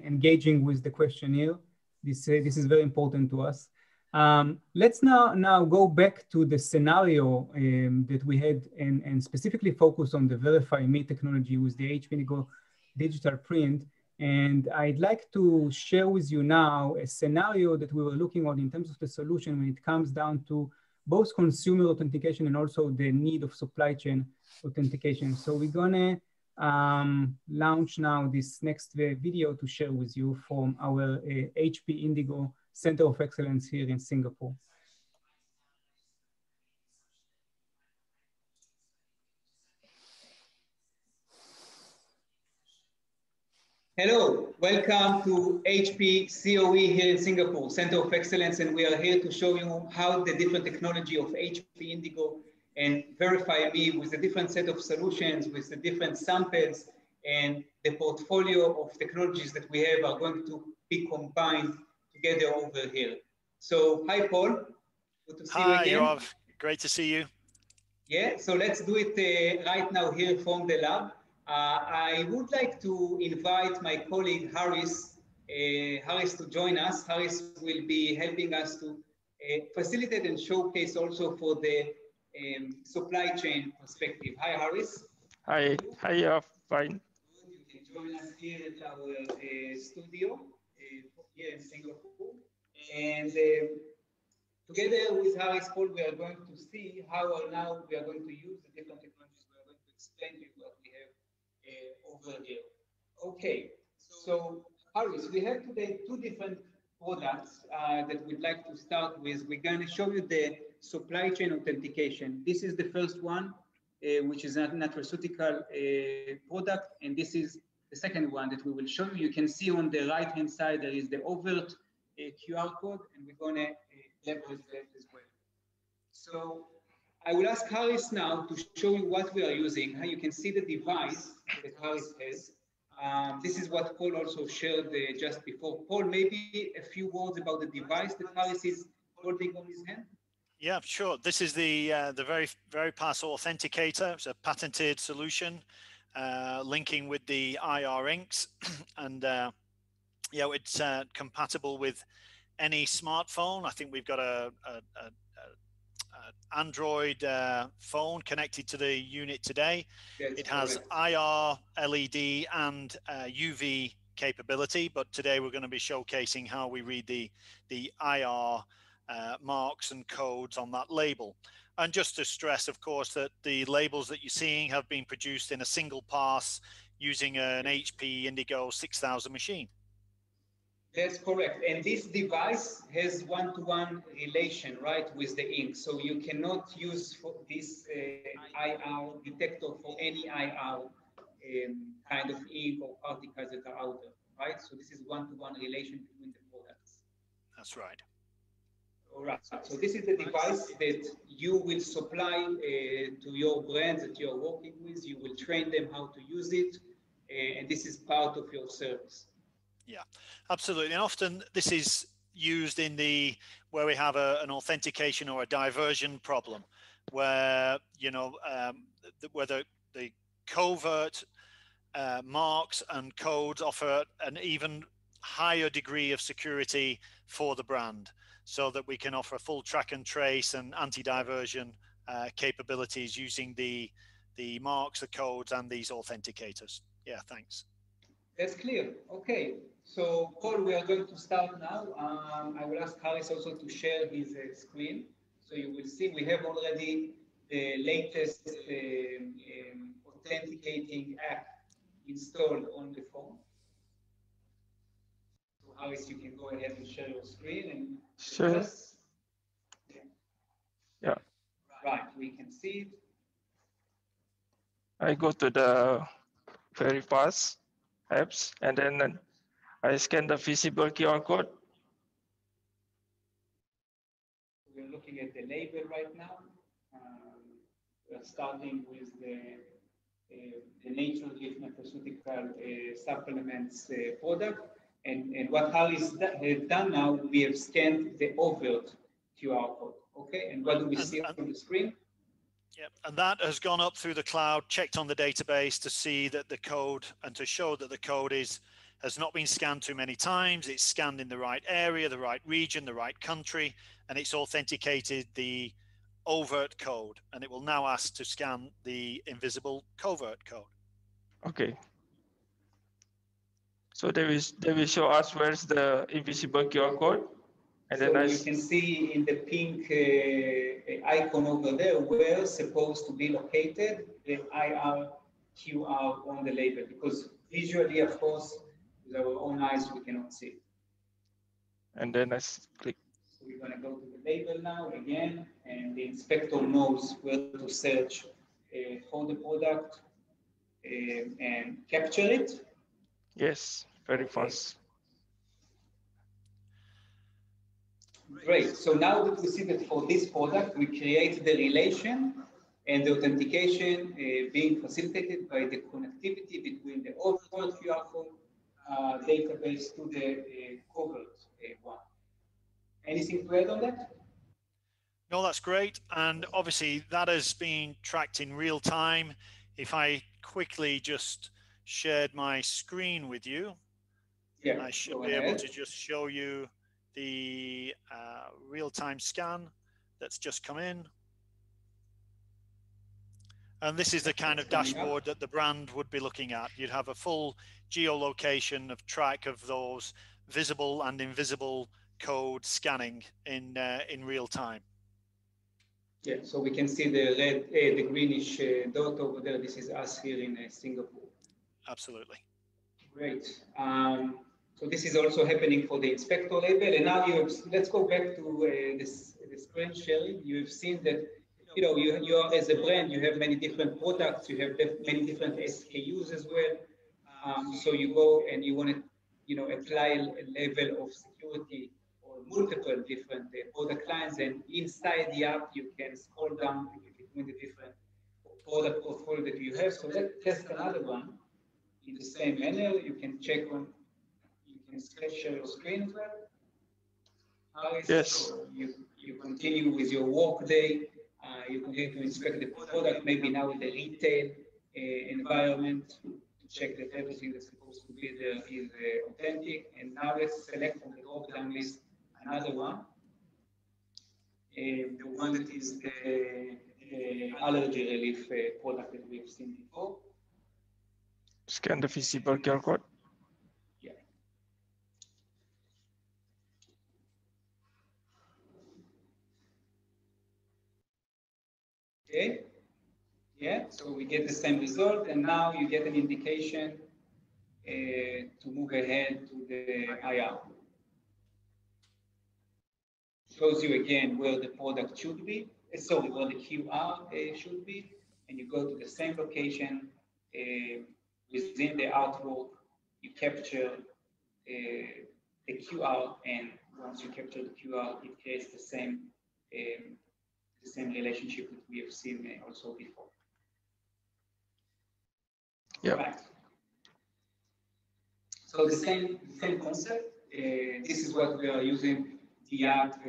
engaging with the questionnaire. This is very important to us. Let's now go back to the scenario that we had and specifically focus on the VerifyMe technology with the HP Indigo digital print. And I'd like to share with you now a scenario that we were looking at in terms of the solution when it comes down to both consumer authentication and also the need of supply chain authentication. So we're gonna launch now this next video to share with you from our HP Indigo Center of Excellence here in Singapore. Hello, welcome to HP COE here in Singapore, Center of Excellence, and we are here to show you how the different technology of HP Indigo and VerifyMe with a different set of solutions, with the different samples and the portfolio of technologies that we have are going to be combined together over here. So, hi, Paul. Good to see you again. Hi, Yoav. Great to see you. Yeah, so let's do it right now here from the lab. I would like to invite my colleague Harris to join us. Harris will be helping us to facilitate and showcase also for the supply chain perspective. Hi, Harris. Hi, fine. You can join us here at our studio here in Singapore. And together with Harris Paul, we are going to see how now we are going to use the different technologies. We are going to explain to you what we have over here. Okay, so Harris, we have today two different products that we'd like to start with. We're going to show you the supply chain authentication. This is the first one, which is a nutraceutical product, and this is the second one that we will show you. You can see on the right-hand side, there is the overt QR code, and we're going to leverage that as well. So I will ask Harris now to show you what we are using. You can see the device that Harris has. This is what Paul also shared just before. Paul, maybe a few words about the device that Harris is holding on his hand? Yeah, sure. This is the VerifyMe Authenticator. It's a patented solution linking with the IR inks, and you know, it's compatible with any smartphone. I think we've got a Android phone connected to the unit today. Yes, it has IR, LED, and UV capability, but today we're going to be showcasing how we read the IR marks and codes on that label. And just to stress, of course, that the labels that you're seeing have been produced in a single pass using an HP Indigo 6000 machine. That's correct. And this device has one-to-one relation, right, with the ink. So you cannot use this IR detector for any IR kind of ink or particles that are out there, right? So this is one-to-one relation between the products. That's right. All right. So this is the device that you will supply to your brands that you're working with. You will train them how to use it, and this is part of your service. Yeah, absolutely. And often this is used in where we have an authentication or a diversion problem, where, you know, whether the covert marks and codes offer an even higher degree of security for the brand, so that we can offer full track and trace and anti-diversion capabilities using the marks, the codes, and these authenticators. Yeah, thanks. That's clear. Okay, so Paul, we are going to start now. I will ask Harris also to share his screen. So you will see we have already the latest authenticating app installed on the phone. So Harris, you can go ahead and share your screen. And sure. Yeah. Right, we can see it. I go to the VerifyMe apps, and then I scan the visible QR code. We're looking at the label right now. We're starting with the natural gift pharmaceutical supplements product. And what Harris has done now, we have scanned the overt QR code. Okay, and what do we see on the screen? Yeah, and that has gone up through the cloud, checked on the database to see that the code, and to show that the code has not been scanned too many times. It's scanned in the right area, the right region, the right country, and it's authenticated the overt code. And it will now ask to scan the invisible covert code. Okay. So they will show us where's the invisible QR code. And so then you can see in the pink icon over there where it's supposed to be located the IR QR on the label, because visually, of course, with our own eyes, we cannot see it. And then I click. So we're going to go to the label now again, and the inspector knows where to search for the product and capture it. Yes, very fast. Great. So now that we see that for this product, we create the relation and the authentication being facilitated by the connectivity between the overt QR code database to the covert one. Anything to add on that? No, that's great. And obviously that has been tracked in real time. If I quickly just shared my screen with you, yeah, I should be able to just show you the real-time scan that's just come in. And this is the kind of dashboard that the brand would be looking at. You'd have a full geolocation of track of those visible and invisible code scanning in real time. Yeah, so we can see the red, the greenish dot over there. This is us here in Singapore. Absolutely. Great. So this is also happening for the inspector label. And now let's go back to the screen sharing. You've seen that, you know, you are, as a brand, you have many different products, you have many different SKUs as well. So you go and you want to, apply a level of security or multiple different product lines, and inside the app you can scroll down between the different product portfolio that you have. So let's test another one in the same manner. You can check on, you can share your screen as well. Yes. You continue with your work day. You continue to inspect the product, maybe now in the retail environment, to check that everything that's supposed to be there is authentic. And now let's select from the drop-down list another one. The one that is the allergy relief product that we've seen before. Scan the visible QR code. Yeah. Okay. Yeah, so we get the same result, and now you get an indication to move ahead to the IR. Shows you again where the product should be, where the QR should be, and you go to the same location within the artwork. You capture the QR, and once you capture the QR, it creates the same relationship that we have seen also before. Yeah. Right. So the same concept. This is what we are using the app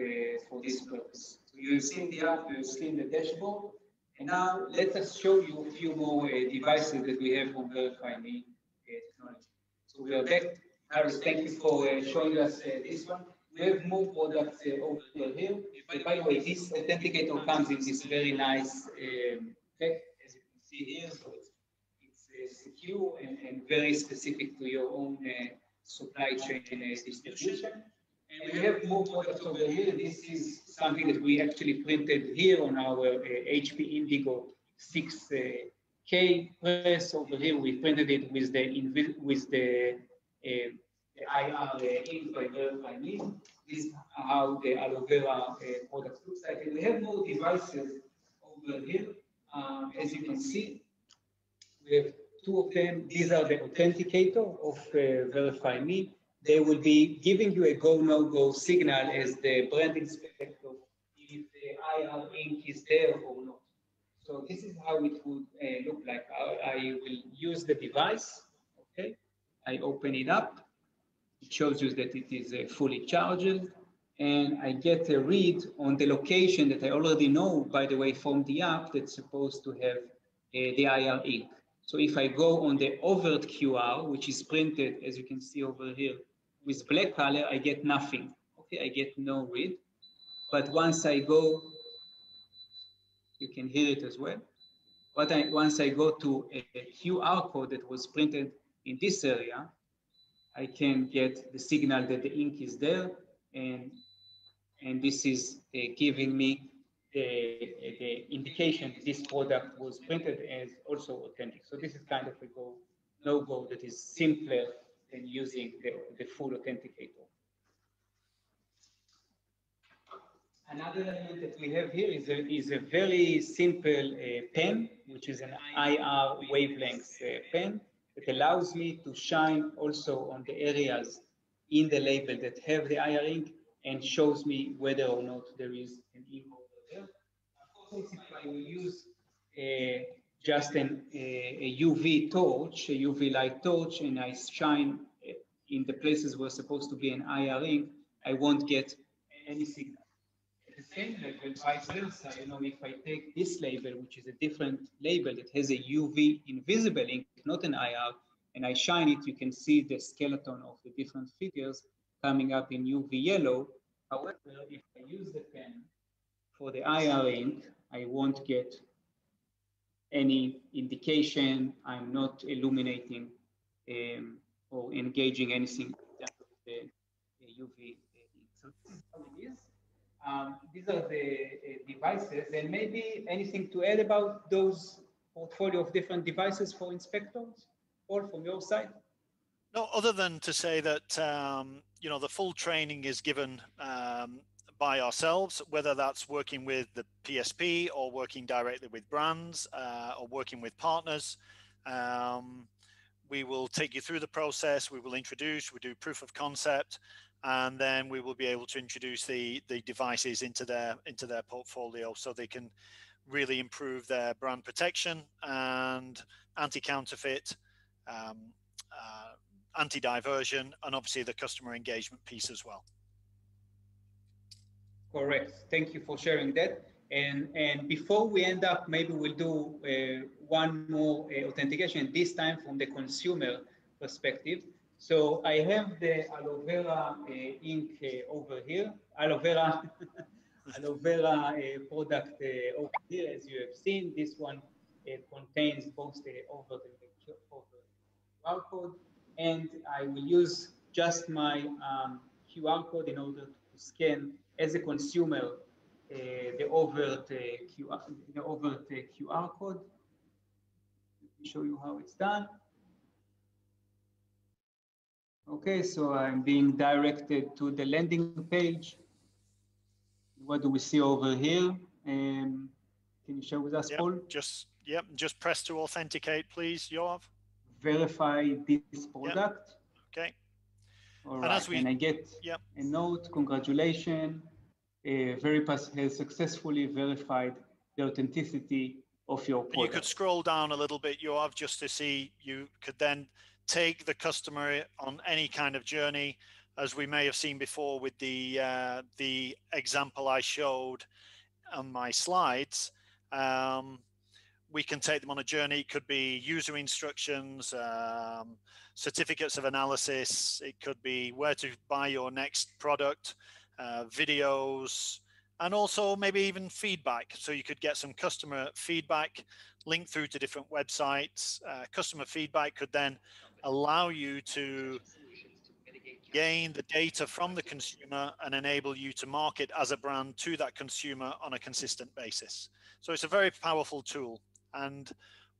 for this purpose. So you've seen the app, you've seen the dashboard, and now let us show you a few more devices that we have on VerifyMe technology. So we are back. Harris, thank you for showing us this one. We have more products over here. By the way, this authenticator comes in this very nice pack, as you can see here. So it's secure and very specific to your own supply chain distribution. And we have more products over here. This is something that we actually printed here on our HP Indigo 6K press. Over here, we printed it with the IR ink by VerifyMe. This is how the aloe vera product looks like. And we have more devices over here. As you can see, we have two of them. These are the authenticator of VerifyMe. They will be giving you a go, no go signal as the brand inspector if the IR ink is there or not. So this is how it would look like. I will use the device. Okay, I open it up. It shows you that it is fully charged, and I get a read on the location that I already know, by the way, from the app that's supposed to have the IR ink. So if I go on the overt QR, which is printed, as you can see over here, with black color, I get nothing. Okay, I get no read. But once I go, you can hear it as well. But once I go to a QR code that was printed in this area, I can get the signal that the ink is there, and this is giving me the indication this product was printed as also authentic. So this is kind of a go, no go that is simpler than using the full authenticator. Another element that we have here is a very simple pen, which is an IR wavelength pen that allows me to shine also on the areas in the label that have the IR ink and shows me whether or not there is an ink over there. Of course, if I will use just a UV torch, a UV light torch, and I shine in the places where supposed to be an IR ink, I won't get any signal. At the same level, vice versa, if I take this label, which is a different label that has a UV invisible ink, not an IR, and I shine it, you can see the skeleton of the different figures coming up in UV yellow. However, if I use the pen for the IR ink, I won't get any indication. I'm not illuminating or engaging anything in terms of the UV ink. So this is how it is. These are the devices, and maybe anything to add about those portfolio of different devices for inspectors, or from your side? No, other than to say that the full training is given by ourselves, whether that's working with the PSP or working directly with brands or working with partners. we will take you through the process. We will introduce, we do proof of concept, and then we will be able to introduce the devices into their portfolio so they can really improve their brand protection and anti-counterfeit, anti-diversion, and obviously the customer engagement piece as well. Correct. Thank you for sharing that. And before we end up, maybe we'll do one more authentication, this time from the consumer perspective. So I have the aloe vera ink over here, aloe vera, aloe vera product over here, as you have seen. This one contains both the over the QR code, and I will use just my QR code in order to scan as a consumer the overt QR code. Let me show you how it's done. Okay, so I'm being directed to the landing page. What do we see over here? Can you share with us, Paul? Just press to authenticate, please, Yoav. Verify this product. Okay. All right, and I get a note, congratulations. VerifyMe has successfully verified the authenticity of your product. You could scroll down a little bit, Yoav, just to see. You could then take the customer on any kind of journey, as we may have seen before with the example I showed on my slides. We can take them on a journey. It could be user instructions, certificates of analysis. It could be where to buy your next product, videos, and also maybe even feedback. So you could get some customer feedback linked through to different websites. Customer feedback could then allow you to gain the data from the consumer and enable you to market as a brand to that consumer on a consistent basis. So it's a very powerful tool. And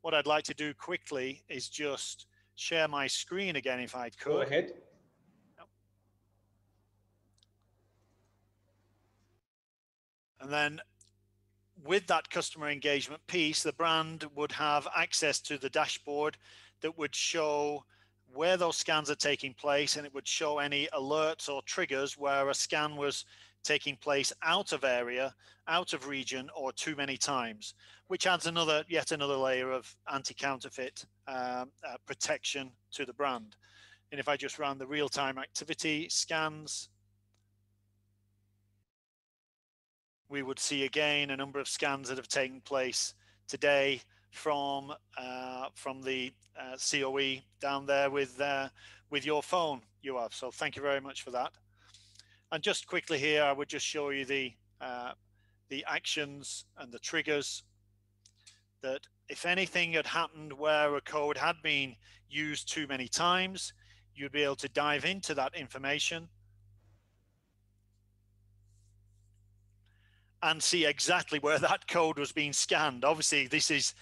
what I'd like to do quickly is just share my screen again, if I could. Go ahead. And then with that customer engagement piece, the brand would have access to the dashboard that would show where those scans are taking place, and it would show any alerts or triggers where a scan was taking place out of area, out of region, or too many times, which adds yet another layer of anti-counterfeit protection to the brand. And if I just run the real-time activity scans, we would see again a number of scans that have taken place today from the COE down there with your phone, Yoav. So thank you very much for that. And just quickly here, I would just show you the actions and the triggers that if anything had happened where a code had been used too many times, you'd be able to dive into that information and see exactly where that code was being scanned. Obviously, these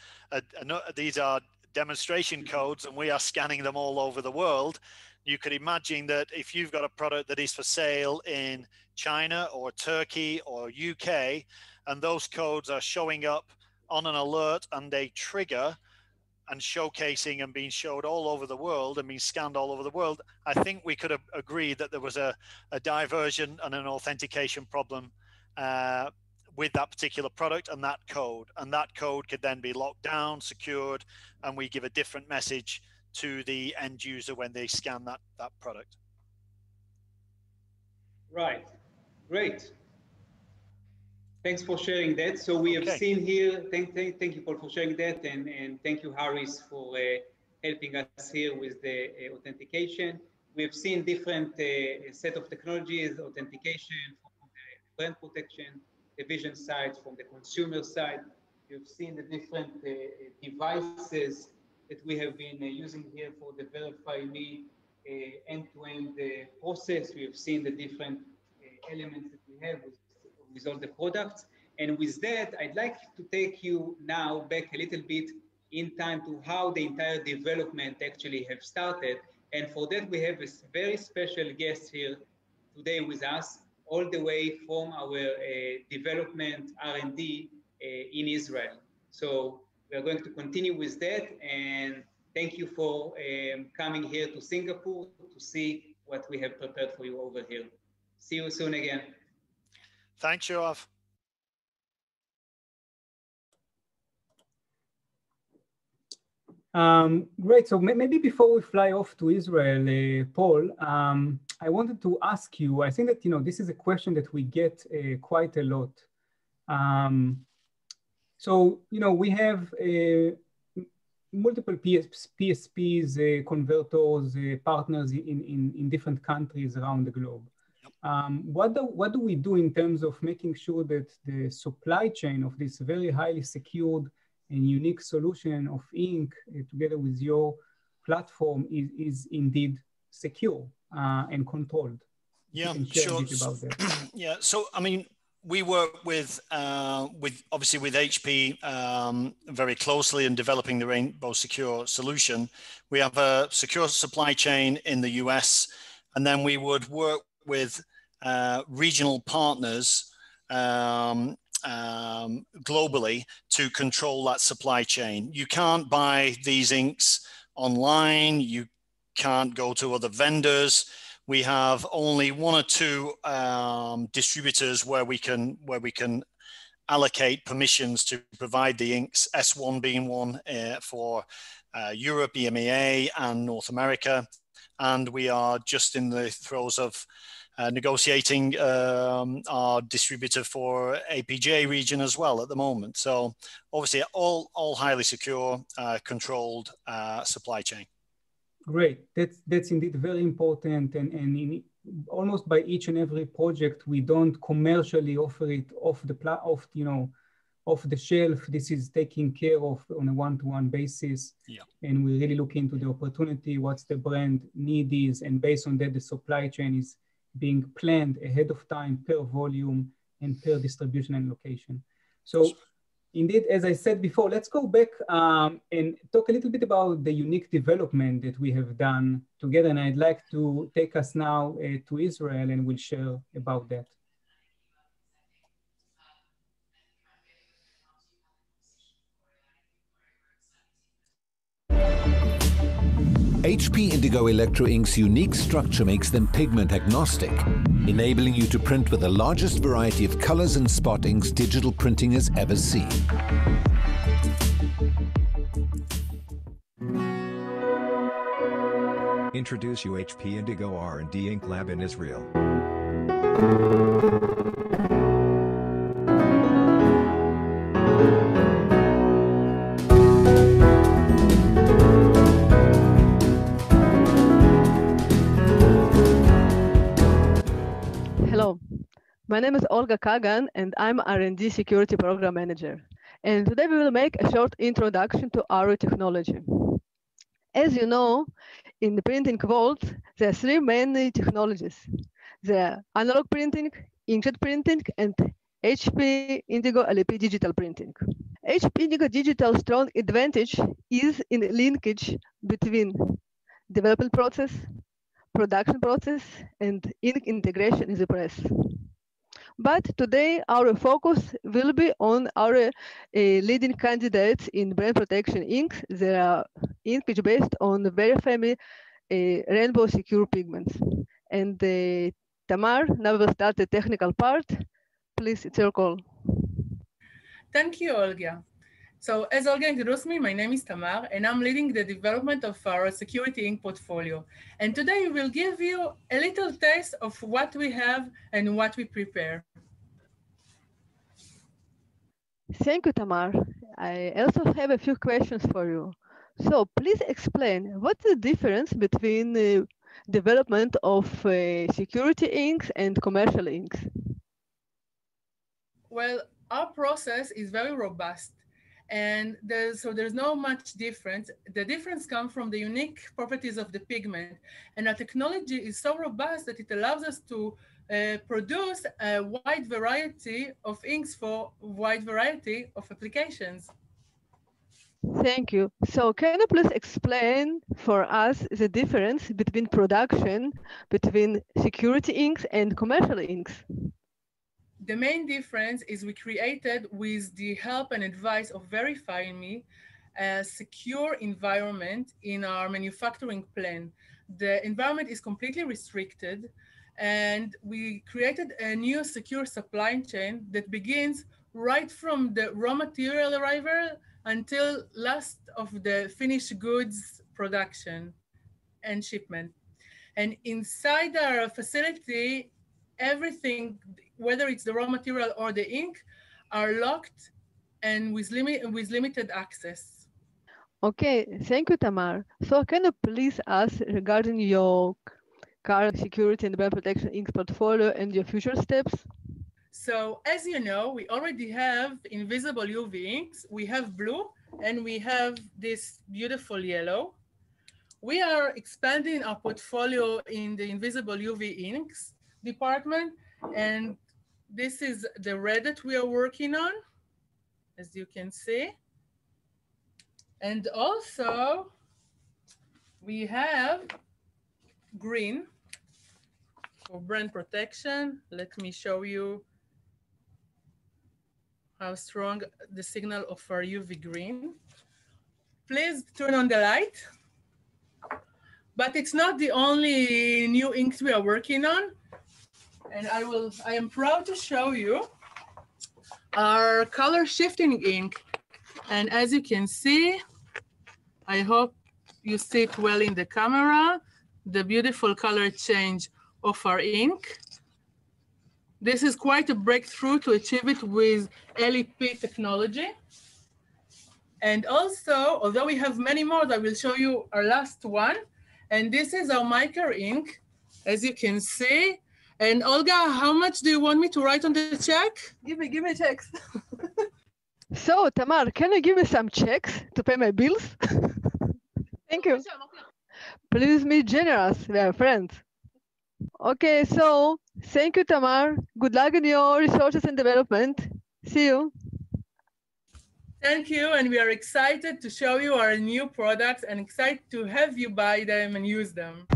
are demonstration codes, and we are scanning them all over the world. You could imagine that if you've got a product that is for sale in China or Turkey or UK, and those codes are showing up on an alert and a trigger and showcasing and being showed all over the world and being scanned all over the world, I think we could have agreed that there was a diversion and an authentication problem with that particular product and that code could then be locked down, secured, and we give a different message to the end user when they scan that product. Right, great. Thanks for sharing that. So we have seen here, thank you, Paul, for sharing that, and thank you, Harris, for helping us here with the authentication. We have seen different set of technologies, authentication from the brand protection, the vision side, from the consumer side. You've seen the different devices that we have been using here for the VerifyMe end-to-end process. We have seen the different elements that we have with all the products. And with that, I'd like to take you now back a little bit in time to how the entire development actually have started. And for that, we have a very special guest here today with us, all the way from our development R&D in Israel. So we are going to continue with that. And thank you for coming here to Singapore to see what we have prepared for you over here. See you soon again. Thanks, Yoav. Great. So maybe before we fly off to Israel, Paul, I wanted to ask you, I think that, this is a question that we get quite a lot. So, we have multiple PSPs, converters, partners in different countries around the globe. What do we do in terms of making sure that the supply chain of this very highly secured and unique solution of ink together with your platform is indeed secure and controlled? Yeah, you can share sure. a bit about that. Yeah, so I mean, we work with obviously with HP very closely in developing the Rainbow Secure solution. We have a secure supply chain in the US, and then we would work with regional partners globally to control that supply chain. You can't buy these inks online. You can't go to other vendors. We have only one or two distributors where we can allocate permissions to provide the inks, S1 being one for Europe, EMEA, and North America. And we are just in the throes of negotiating our distributor for APJ region as well at the moment. So obviously all highly secure, controlled supply chain. Great, that's indeed very important, and in almost by each and every project, we don't commercially offer it off the shelf. This is taken care of on a one-to-one basis. Yeah. And we really look into the opportunity, what's the brand need is, and based on that, the supply chain is being planned ahead of time per volume and per distribution and location. So indeed, as I said before, let's go back and talk a little bit about the unique development that we have done together. And I'd like to take us now to Israel, and we'll share about that. HP Indigo Electro Ink's unique structure makes them pigment agnostic, enabling you to print with the largest variety of colors and spot inks digital printing has ever seen. Introduce you HP Indigo R&D Ink Lab in Israel. Hello, my name is Olga Kagan, and I'm R&D Security Program Manager. And today we will make a short introduction to our technology. As you know, in the printing world, there are three main technologies. There are analog printing, inkjet printing, and HP Indigo LEP digital printing. HP Indigo digital strong advantage is in linkage between development process, production process, and ink integration in the press. But today, our focus will be on our leading candidates in brand protection inks. They are ink which based on the VerifyMe Rainbow Secure pigments. And Tamar, now we'll start the technical part. Please, it's your call. Thank you, Olga. So as Olga introduced me, my name is Tamar, and I'm leading the development of our security ink portfolio. And today we will give you a little taste of what we have and what we prepare. Thank you, Tamar. I also have a few questions for you. So please explain what's the difference between the development of security inks and commercial inks? Well, our process is very robust. And there's no much difference. The difference comes from the unique properties of the pigment. And our technology is so robust that it allows us to produce a wide variety of inks for a wide variety of applications. Thank you. So can you please explain for us the difference between production, between security inks and commercial inks? The main difference is we created with the help and advice of VerifyMe a secure environment in our manufacturing plan. The environment is completely restricted, and we created a new secure supply chain that begins right from the raw material arrival until last of the finished goods production and shipment. And inside our facility, everything, whether it's the raw material or the ink, are locked and with limited access. Okay, thank you, Tamar. So can you please ask regarding your current security and brand protection ink portfolio and your future steps? So as you know, we already have invisible UV inks. We have blue and we have this beautiful yellow. We are expanding our portfolio in the invisible UV inks department. And this is the red that we are working on, as you can see. And also we have green for brand protection. Let me show you how strong the signal of our UV green. Please turn on the light. But it's not the only new inks we are working on. And I am proud to show you our color shifting ink. And as you can see, I hope you see it well in the camera, the beautiful color change of our ink. This is quite a breakthrough to achieve it with LEP technology. And also, although we have many more, I will show you our last one. And this is our mica ink, as you can see. And Olga, how much do you want me to write on the check? Give me checks. So, Tamar, can you give me some checks to pay my bills? Thank you. Please be generous. We are friends. Okay, so thank you, Tamar. Good luck in your researches and development. See you. Thank you, and we are excited to show you our new products and excited to have you buy them and use them.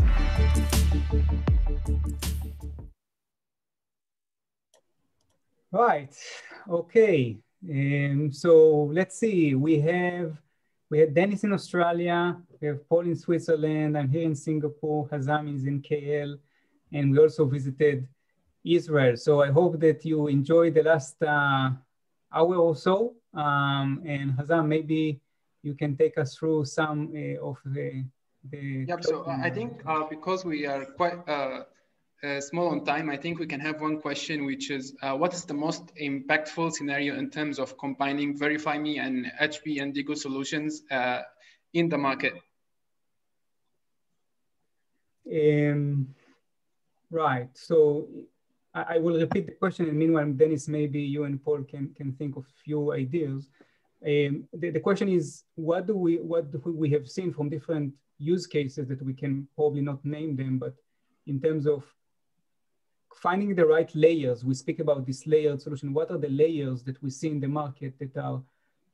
Right, okay. So let's see, we had Dennis in Australia, we have Paul in Switzerland, I'm here in Singapore, Hazam is in KL, and we also visited Israel. So I hope that you enjoyed the last hour or so. And Hazam, maybe you can take us through some of the Yeah, so I think because we are quite small on time, I think we can have one question, which is what is the most impactful scenario in terms of combining VerifyMe and HP Indigo solutions in the market? Right, so I will repeat the question, and meanwhile, Dennis, maybe you and Paul can think of a few ideas. The question is, what do we have seen from different use cases that we can probably not name them, but in terms of finding the right layers, we speak about this layered solution. What are the layers that we see in the market that are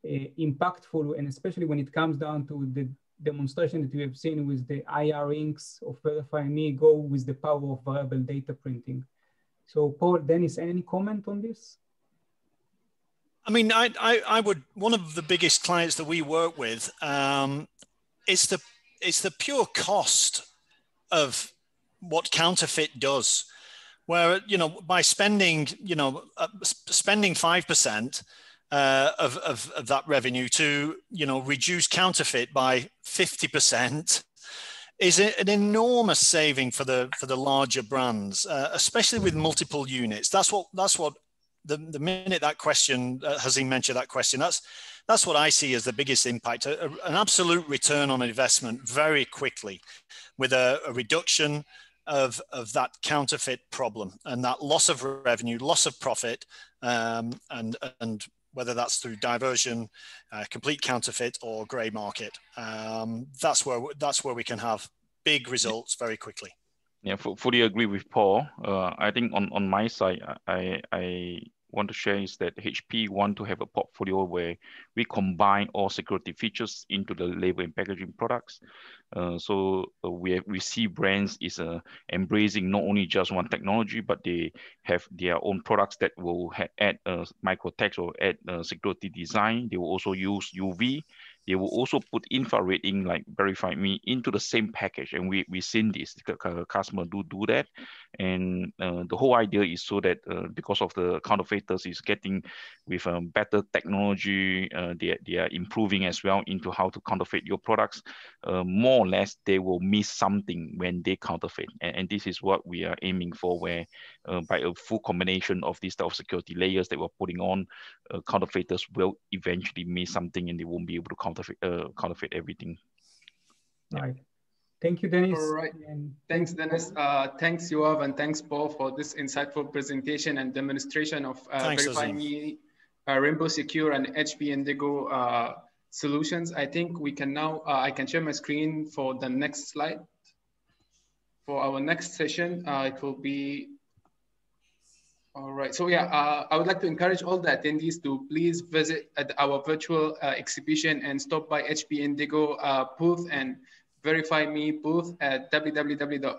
impactful, and especially when it comes down to the demonstration that we have seen with the IR inks of VerifyMe go with the power of variable data printing. So Paul, Dennis, any comment on this? I mean, I would, one of the biggest clients that we work with is the pure cost of what counterfeit does, where, you know, by spending, you know, spending 5% of that revenue to, you know, reduce counterfeit by 50% is an enormous saving for the larger brands, especially with multiple units. That's what the minute that question, Hazim mentioned that question, that's what I see as the biggest impact, an absolute return on investment very quickly with a reduction of that counterfeit problem and that loss of revenue, loss of profit, and whether that's through diversion, complete counterfeit, or gray market. That's where we can have big results very quickly. Yeah, fully agree with Paul. I think on my side, I want to share is that HP want to have a portfolio where we combine all security features into the label and packaging products. So we see brands is embracing not only just one technology, but they have their own products that will add micro text or add security design. They will also use UV they will also put infrared ink like VerifyMe into the same package. And we've seen this, customer do that. And the whole idea is so that because of the counterfeiters is getting with better technology, they are improving as well into how to counterfeit your products. More or less, they will miss something when they counterfeit. And this is what we are aiming for, where by a full combination of these type of security layers that we're putting on, counterfeiters will eventually miss something and they won't be able to counterfeit everything. Right. Thank you, Dennis. All right. Thanks, Dennis. Thanks, Yoav, and thanks, Paul, for this insightful presentation and demonstration of VerifyMe, Rainbow Secure, and HP Indigo solutions. I think we can now, I can share my screen for the next slide. For our next session, it will be, all right. So yeah, I would like to encourage all the attendees to please visit at our virtual exhibition and stop by HP Indigo booth and VerifyMe booth at www.hspbb.com.